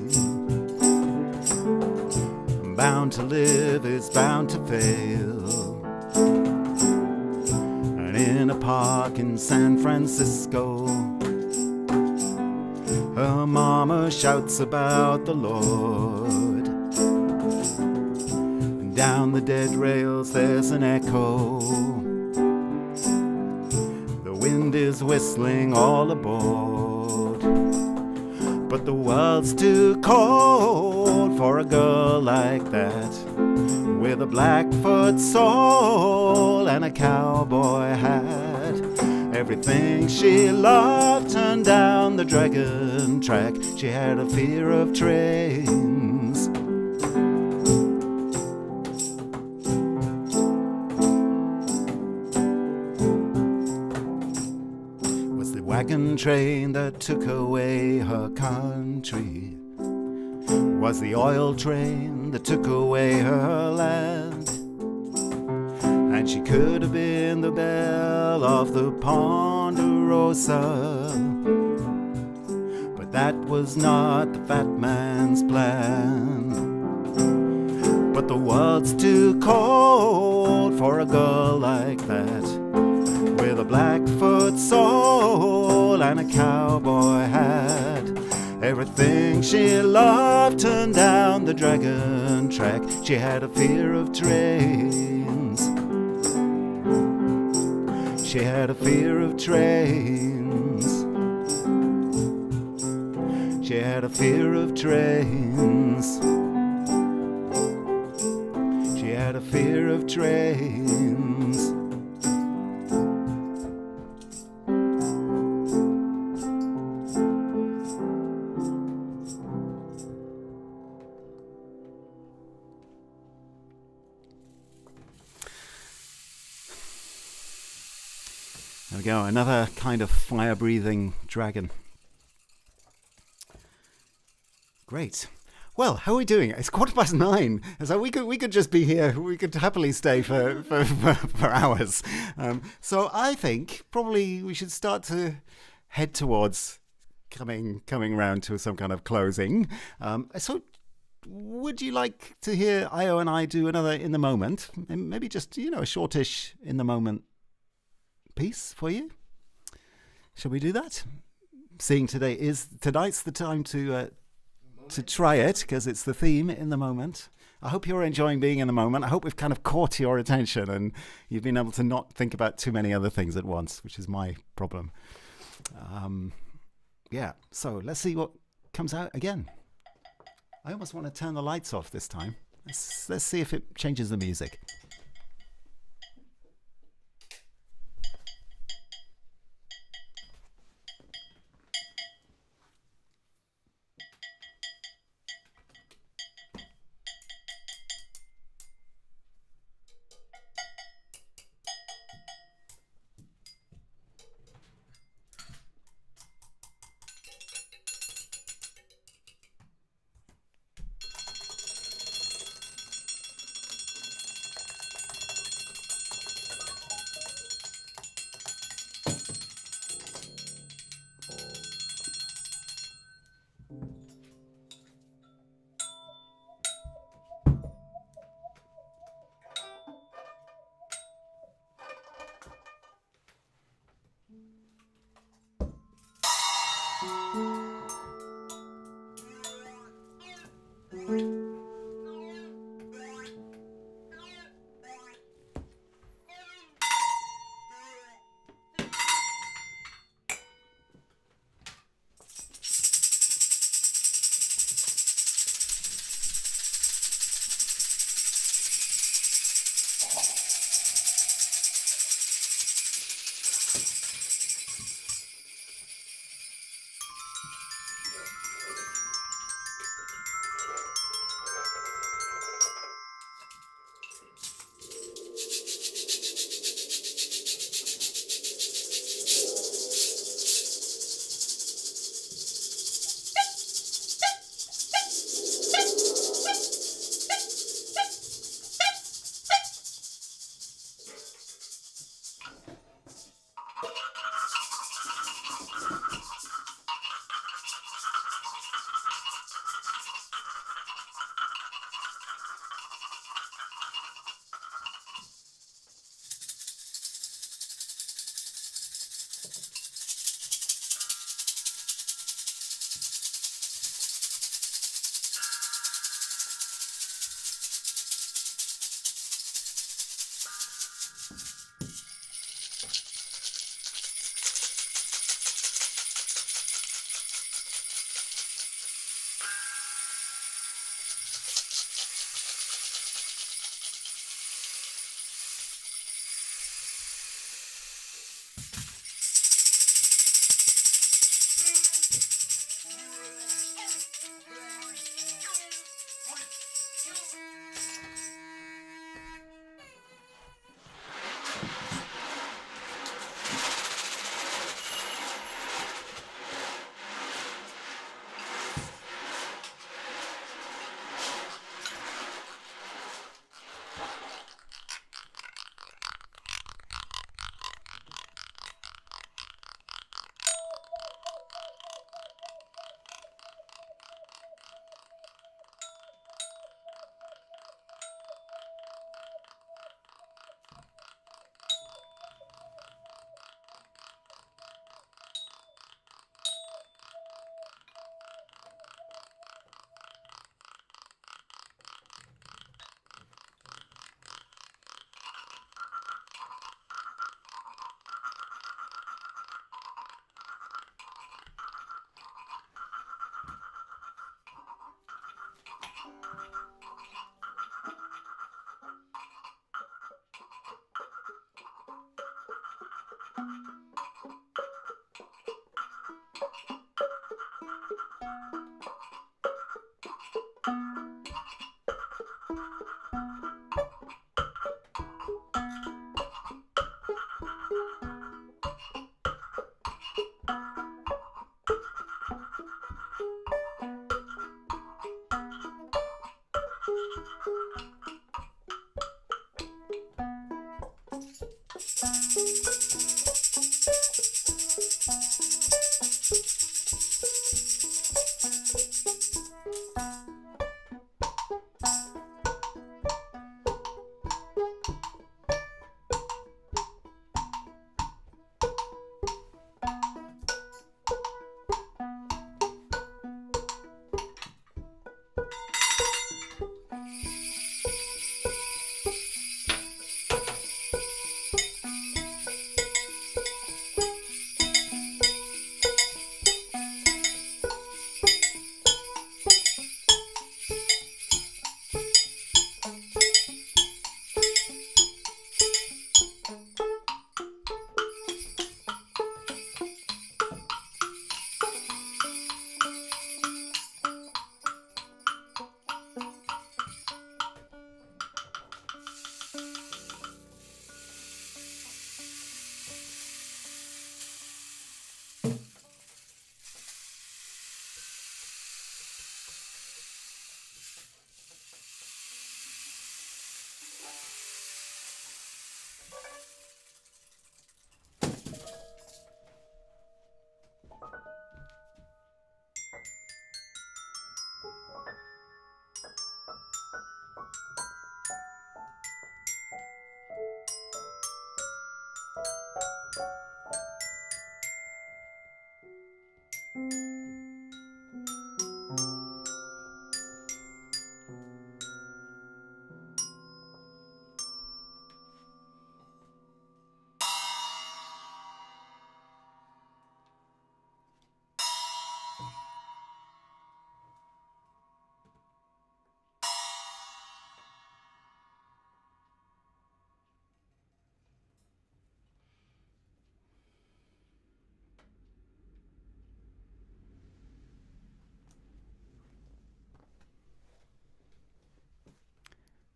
Bound to live is bound to fail. And in a park in San Francisco, her mama shouts about the Lord. And down the dead rails there's an echo. The wind is whistling all aboard. But the world's too cold for a girl like that, with a Blackfoot soul and a cowboy hat. Everything she loved turned down the dragon track. She had a fear of trains. Was the wagon train that took away her country. Was the oil train that took away her land. And she could have been the belle of the Ponderosa, but that was not the fat man's plan. But the world's too cold for a girl like that, with a Blackfoot soul and a cowboy hat. Everything she loved turned down the dragon track. She had a fear of trains. She had a fear of trains. She had a fear of trains. She had a fear of trains. There we go, another kind of fire-breathing dragon. Great. Well, how are we doing? It's 9:15. So we could just be here. We could happily stay for hours. So I think probably we should start to head towards coming round to some kind of closing. So would you like to hear Io and I do another In the Moment? Maybe just, a shortish In the Moment piece for you? Shall we do that? Seeing tonight's the time to try it, because it's the theme, In the Moment. I hope you're enjoying being in the moment. I hope we've kind of caught your attention and you've been able to not think about too many other things at once, which is my problem. So let's see what comes out again. I almost want to turn the lights off this time. Let's see if it changes the music.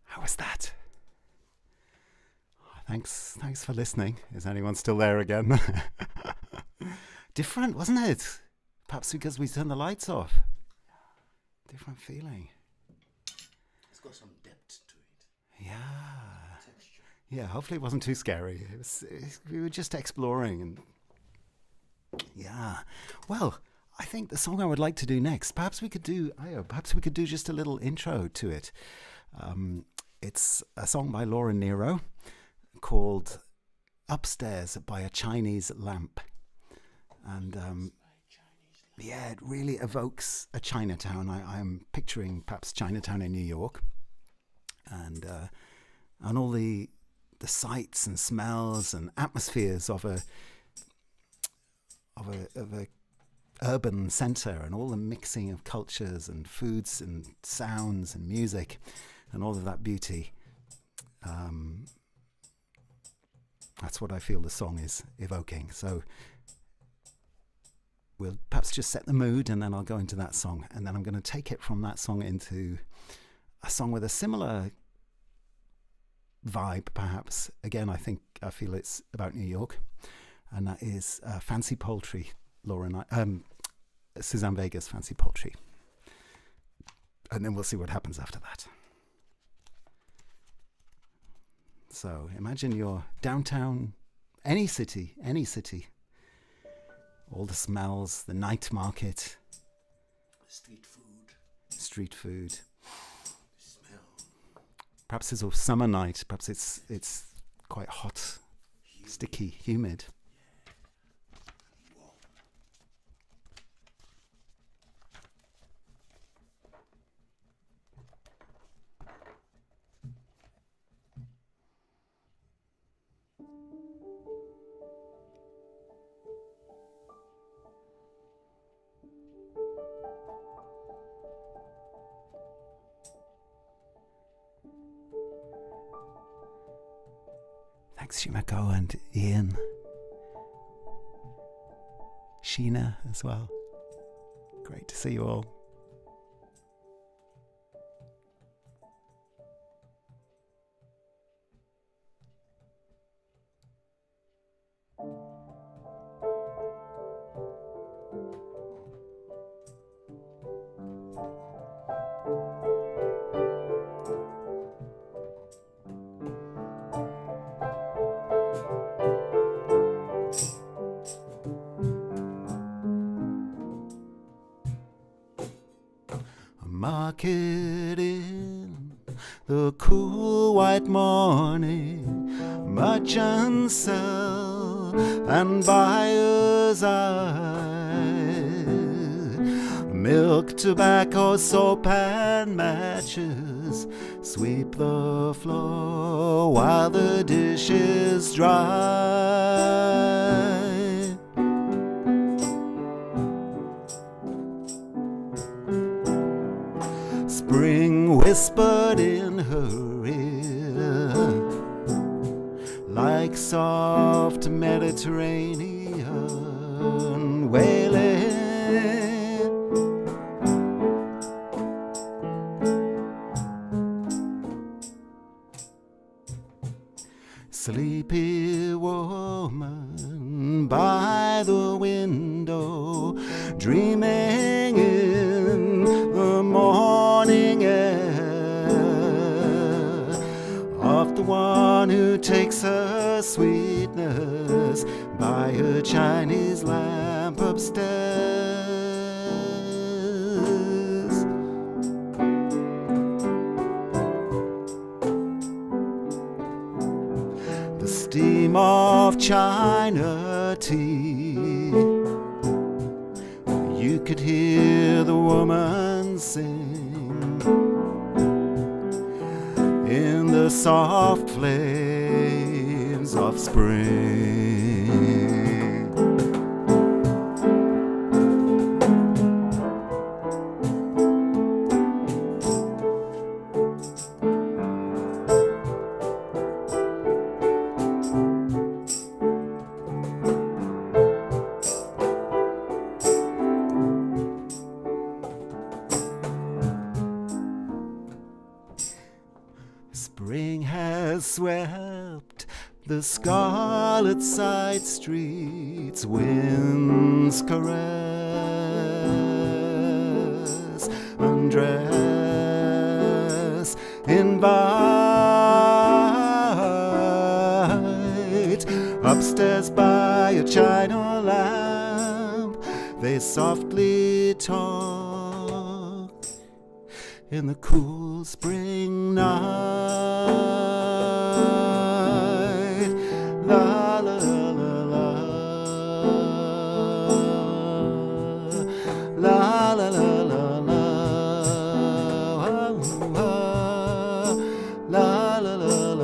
How was that? Thanks for listening. Is anyone still there again? Different, wasn't it? Perhaps because we turned the lights off. Different feeling. It's got some depth to it. Yeah. Texture. Yeah, hopefully it wasn't too scary. We were just exploring. And yeah. Well, I think the song I would like to do next, perhaps we could do just a little intro to it. It's a song by Laura Nero called Upstairs by a Chinese Lamp. And yeah, it really evokes a Chinatown. I'm picturing perhaps Chinatown in New York, and all the sights and smells and atmospheres of a urban centre, and all the mixing of cultures and foods and sounds and music and all of that beauty. That's what I feel the song is evoking. So we'll perhaps just set the mood, and then I'll go into that song, and then I'm going to take it from that song into a song with a similar vibe, perhaps. Again, I feel it's about New York, and that is Fancy Poultry, Suzanne Vega's Fancy Poultry. And then we'll see what happens after that. So imagine you're downtown, any city, all the smells, the night market, street food, smell. Perhaps it's a summer night, perhaps it's quite hot, sticky, humid. Thanks, Shimako and Ian. Sheena as well. Great to see you all. market in the cool white morning, merchants sell and buyers eye. Milk, tobacco, soap and matches sweep the floor while the dishes dry. Spring whispered in her ear like soft Mediterranean wailing. Sleepy woman by the window, dreaming in the morning air of the one who takes her sweetness by her Chinese lamp upstairs. The steam of China tea, you could hear the woman sing in the soft flames of spring. Spring has swept the scarlet side streets, winds caress, undress, invite. Upstairs by a china lamp, they softly talk in the cool spring night. La la la la, la la la la la, la la la la la, la la la la.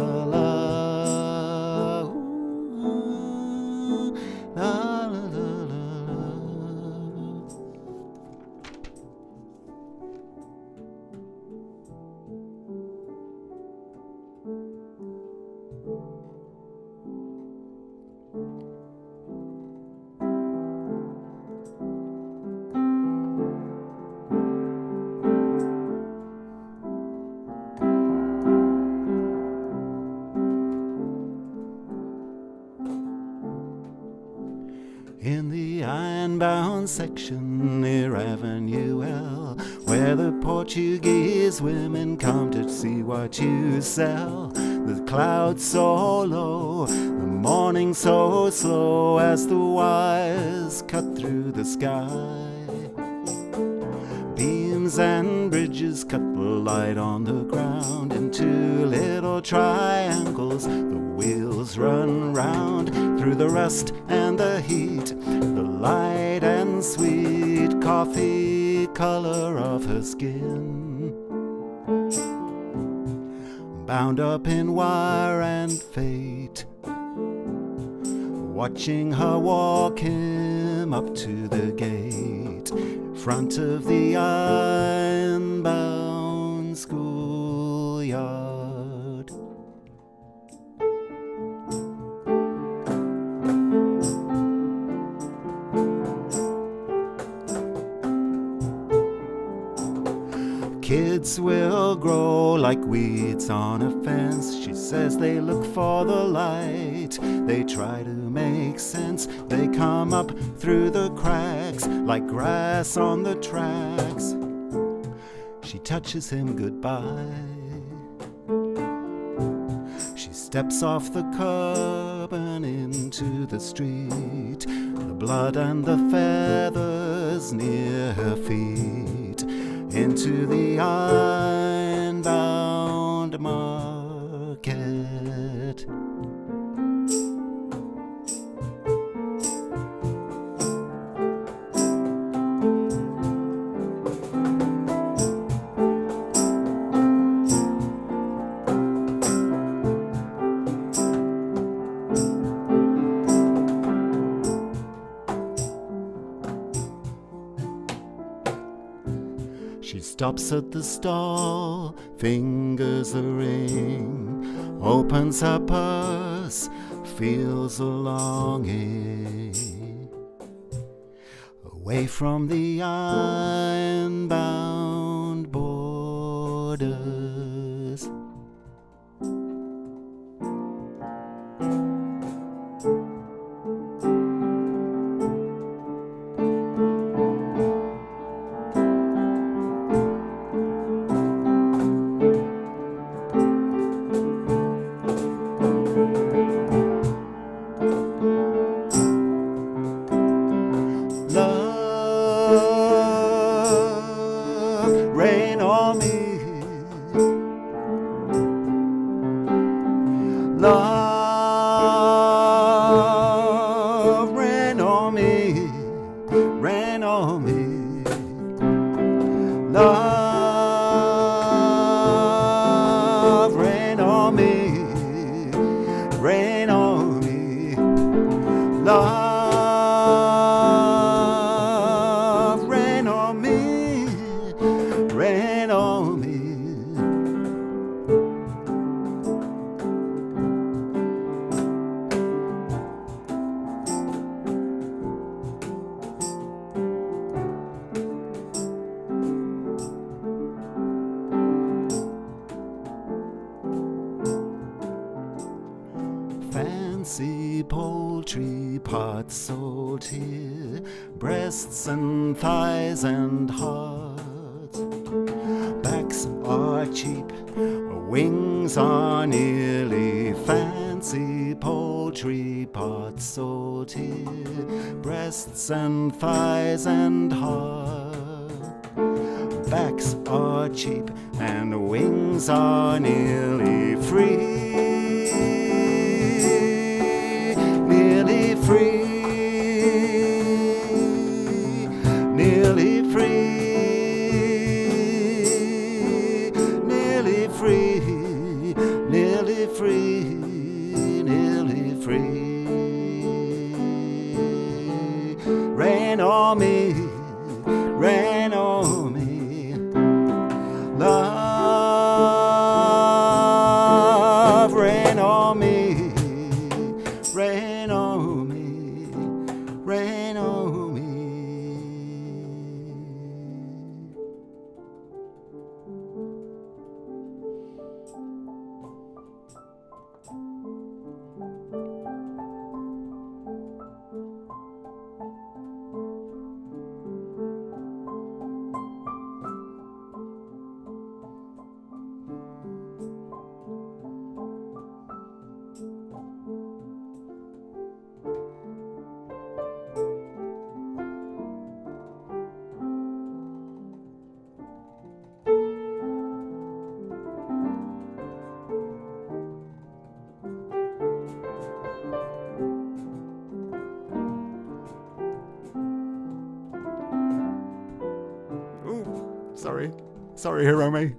In the iron-bound section near Avenue L, where the Portuguese women come to see what you sell. The clouds so low, the morning so slow, as the wires cut through the sky. Beams and bridges cut the light on the ground into little triangles. The wheels run round through the rust and the heat, the light and sweet coffee color of her skin, bound up in wire and fate. Watching her walk him up to the gate, front of the iron-bound schoolyard. Kids will grow like weeds on a fence. She says they look for the light, they try to make sense. They come up through the cracks like grass on the tracks. She touches him goodbye. She steps off the curb and into the street, the blood and the feathers near her feet. into the iron-bound market. She stops at the stall, fingers a ring, opens her purse, feels a longing, away from the iron-bound borders. Rain on me, love, rain on me, rain on me, love, rain on me, rain on me, love, rain on me, rain on me. Fancy poultry, parts sold here, breasts and thighs and hearts. Backs are cheap, wings are nearly. Fancy poultry, parts sold here, breasts and thighs and hearts. Backs are cheap and wings are nearly free. Nearly free, nearly free, nearly free, nearly free, nearly free. Rain on me, rain on me, love, rain on me, rain on me, rain on me. Sorry, Hiromi.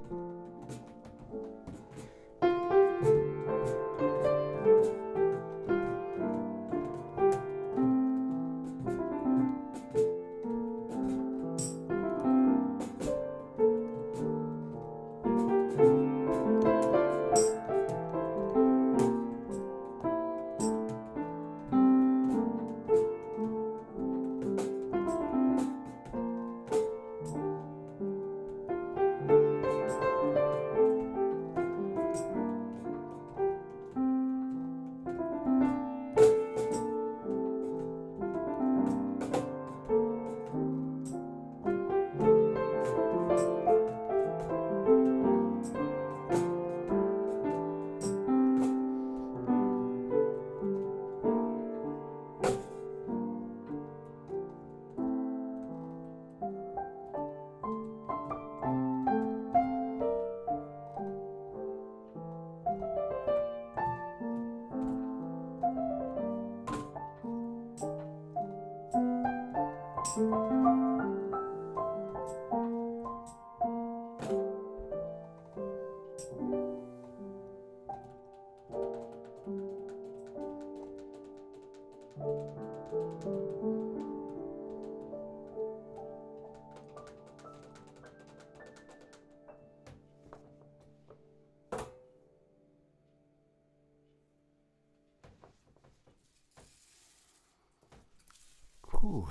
Ooh.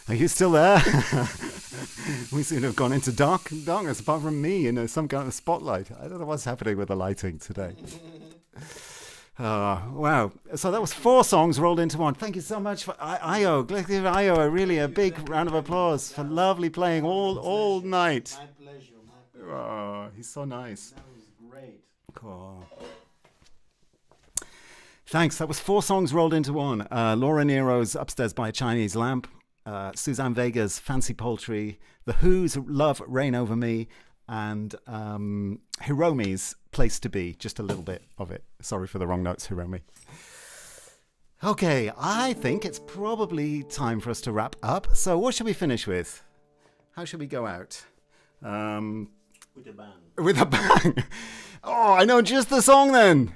Are you still there? We seem to have gone into darkness apart from me in some kind of spotlight. I don't know what's happening with the lighting today. Wow. So that was 4 songs rolled into one. Thank you so much for Io. Let's give Io really a big round of applause for lovely playing all night. My pleasure. Oh, he's so nice. That was great. Cool. Thanks. That was 4 songs rolled into one. Laura Nero's Upstairs by a Chinese Lamp, Suzanne Vega's Fancy Poultry, The Who's Love Reign Over Me, and Hiromi's Place to Be. Just a little bit of it. Sorry for the wrong notes, Hiromi. Okay, I think it's probably time for us to wrap up. So what should we finish with? How should we go out? With a bang. With a bang. Oh, I know just the song then.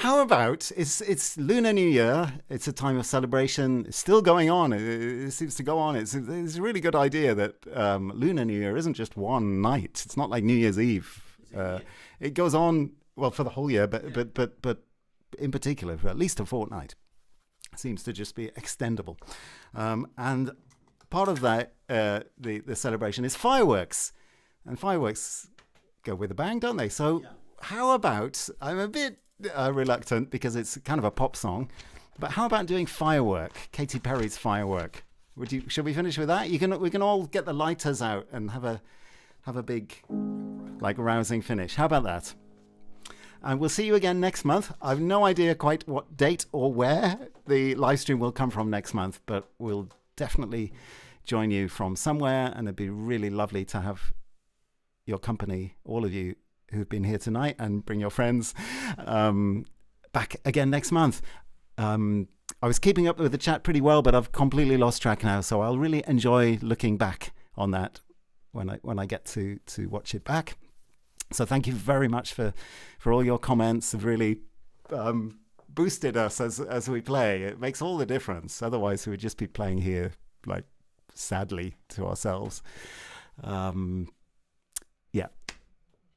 How about, it's Lunar New Year, it's a time of celebration, it's still going on, it seems to go on. It's a really good idea that Lunar New Year isn't just one night, it's not like New Year's Eve. It goes on, well, for the whole year, but in particular, for at least a fortnight. It seems to just be extendable. And part of that, the celebration is fireworks. And fireworks go with a bang, don't they? So how about, I'm a bit reluctant because it's kind of a pop song, but how about doing Firework, Katy Perry's Firework? Should we finish with that? We can all get the lighters out and have a big, like, rousing finish. How about that? And we'll see you again next month. I've no idea quite what date or where the live stream will come from next month, but we'll definitely join you from somewhere, and it'd be really lovely to have your company, all of you who've been here tonight, and bring your friends back again next month. I was keeping up with the chat pretty well, but I've completely lost track now, so I'll really enjoy looking back on that when I get to watch it back. So thank you very much for all your comments. Have really boosted us as we play. It makes all the difference. Otherwise we would just be playing here, like, sadly to ourselves.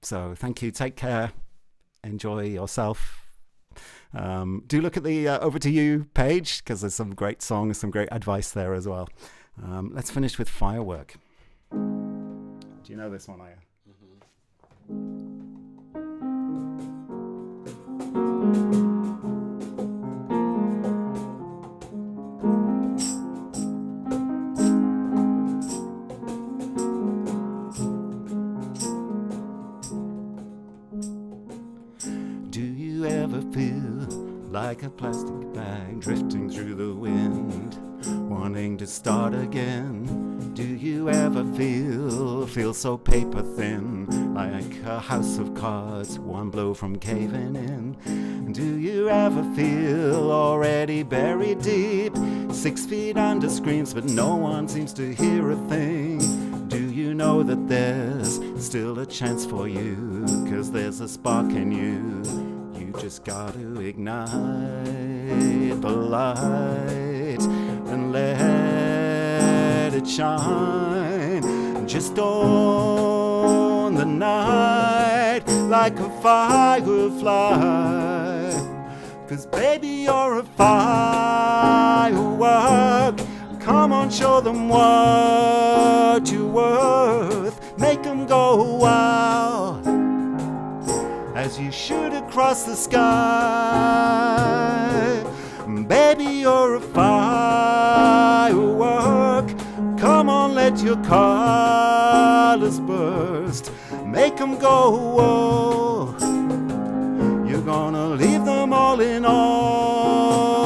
So thank you. Take care. Enjoy yourself. Do look at the Over to You page, because there's some great songs, some great advice there as well. Let's finish with Firework. Do you know this one, Aya? Like a plastic bag drifting through the wind, wanting to start again. Do you ever feel so paper thin, like a house of cards, one blow from caving in? Do you ever feel already buried deep, 6 feet under screams, but no one seems to hear a thing? Do you know that there's still a chance for you, 'cause there's a spark in you? You just got to ignite the light and let it shine just on the night like a firefly. 'Cause baby, you're a firework. Come on, show them what you're worth. Make them go wild as you shoot across the sky. Baby, you're a firework. Come on, let your colors burst. Make them go, whoa. You're gonna leave them all in awe.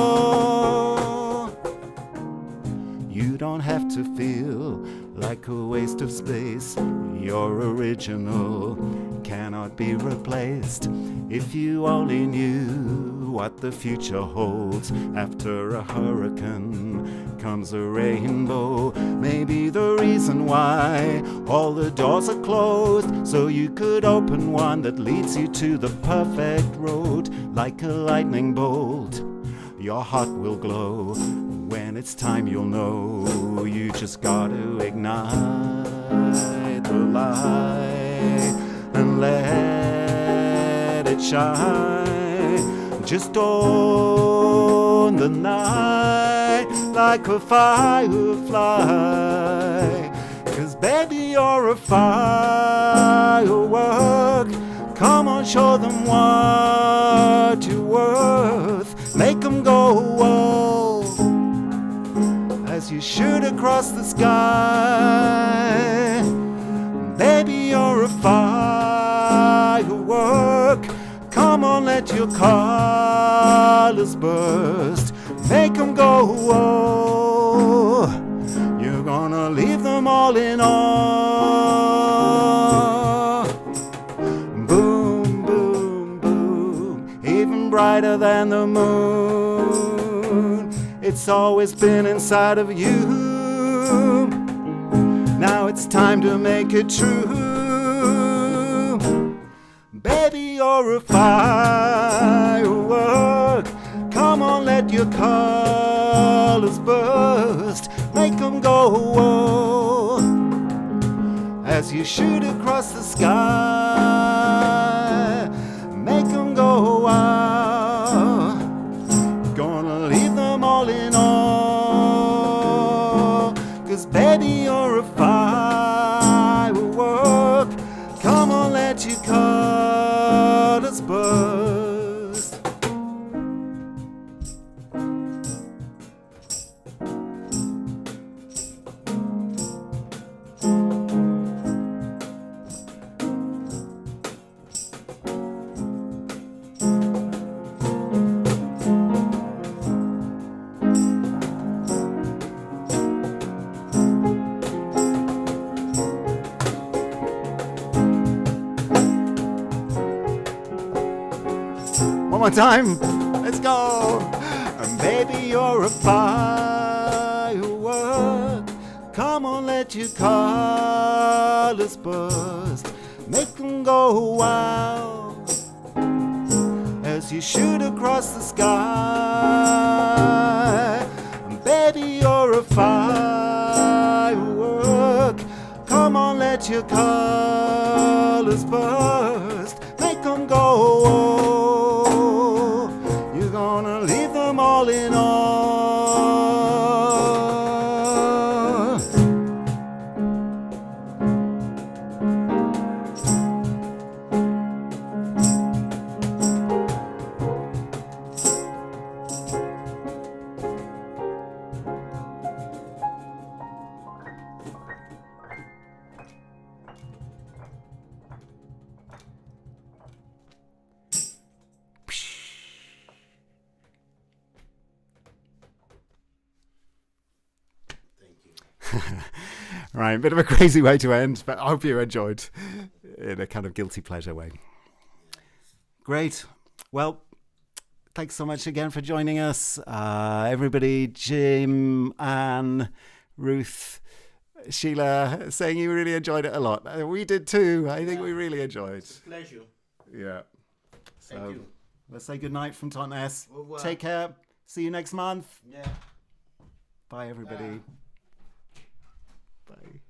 You don't have to feel like a waste of space. You're original, cannot be replaced. If you only knew what the future holds. After a hurricane comes a rainbow. Maybe the reason why all the doors are closed, so you could open one that leads you to the perfect road. Like a lightning bolt, your heart will glow. When it's time you'll know, you just gotta ignite the light and let it shine. Just on the night like a firefly. 'Cause baby, you're a firework. Come on, show them what you're worth. Make them go, whoa, as you shoot across the sky. Baby, you're a firework. Come on, let your colors burst. Make them go, whoa. You're gonna leave them all in awe. Boom, boom, boom. Even brighter than the moon. It's always been inside of you. Now it's time to make it true. Baby, you're a firework. Come on, let your colors burst. Make them go, whoa, as you shoot across the sky. Make them go, wow. Gonna leave them all in awe. 'Cause baby, you're a firework. Come on, let your colors burst. One more time, let's go. And baby, you're a firework. Come on, let your colors burst. Make them go wow, as you shoot across the sky. And baby, you're a firework. Come on, let your colors burst. Make them go wow. You're gonna leave them all in awe. Right, bit of a crazy way to end, but I hope you enjoyed in a kind of guilty pleasure way. Great. Well, thanks so much again for joining us. Everybody, Jim, Anne, Ruth, Sheila, saying you really enjoyed it a lot. We did too. I think we really enjoyed. It's a pleasure. Yeah. Thank you. Let's say goodnight from Totnes. Au revoir. Take care. See you next month. Yeah. Bye, everybody. Bye.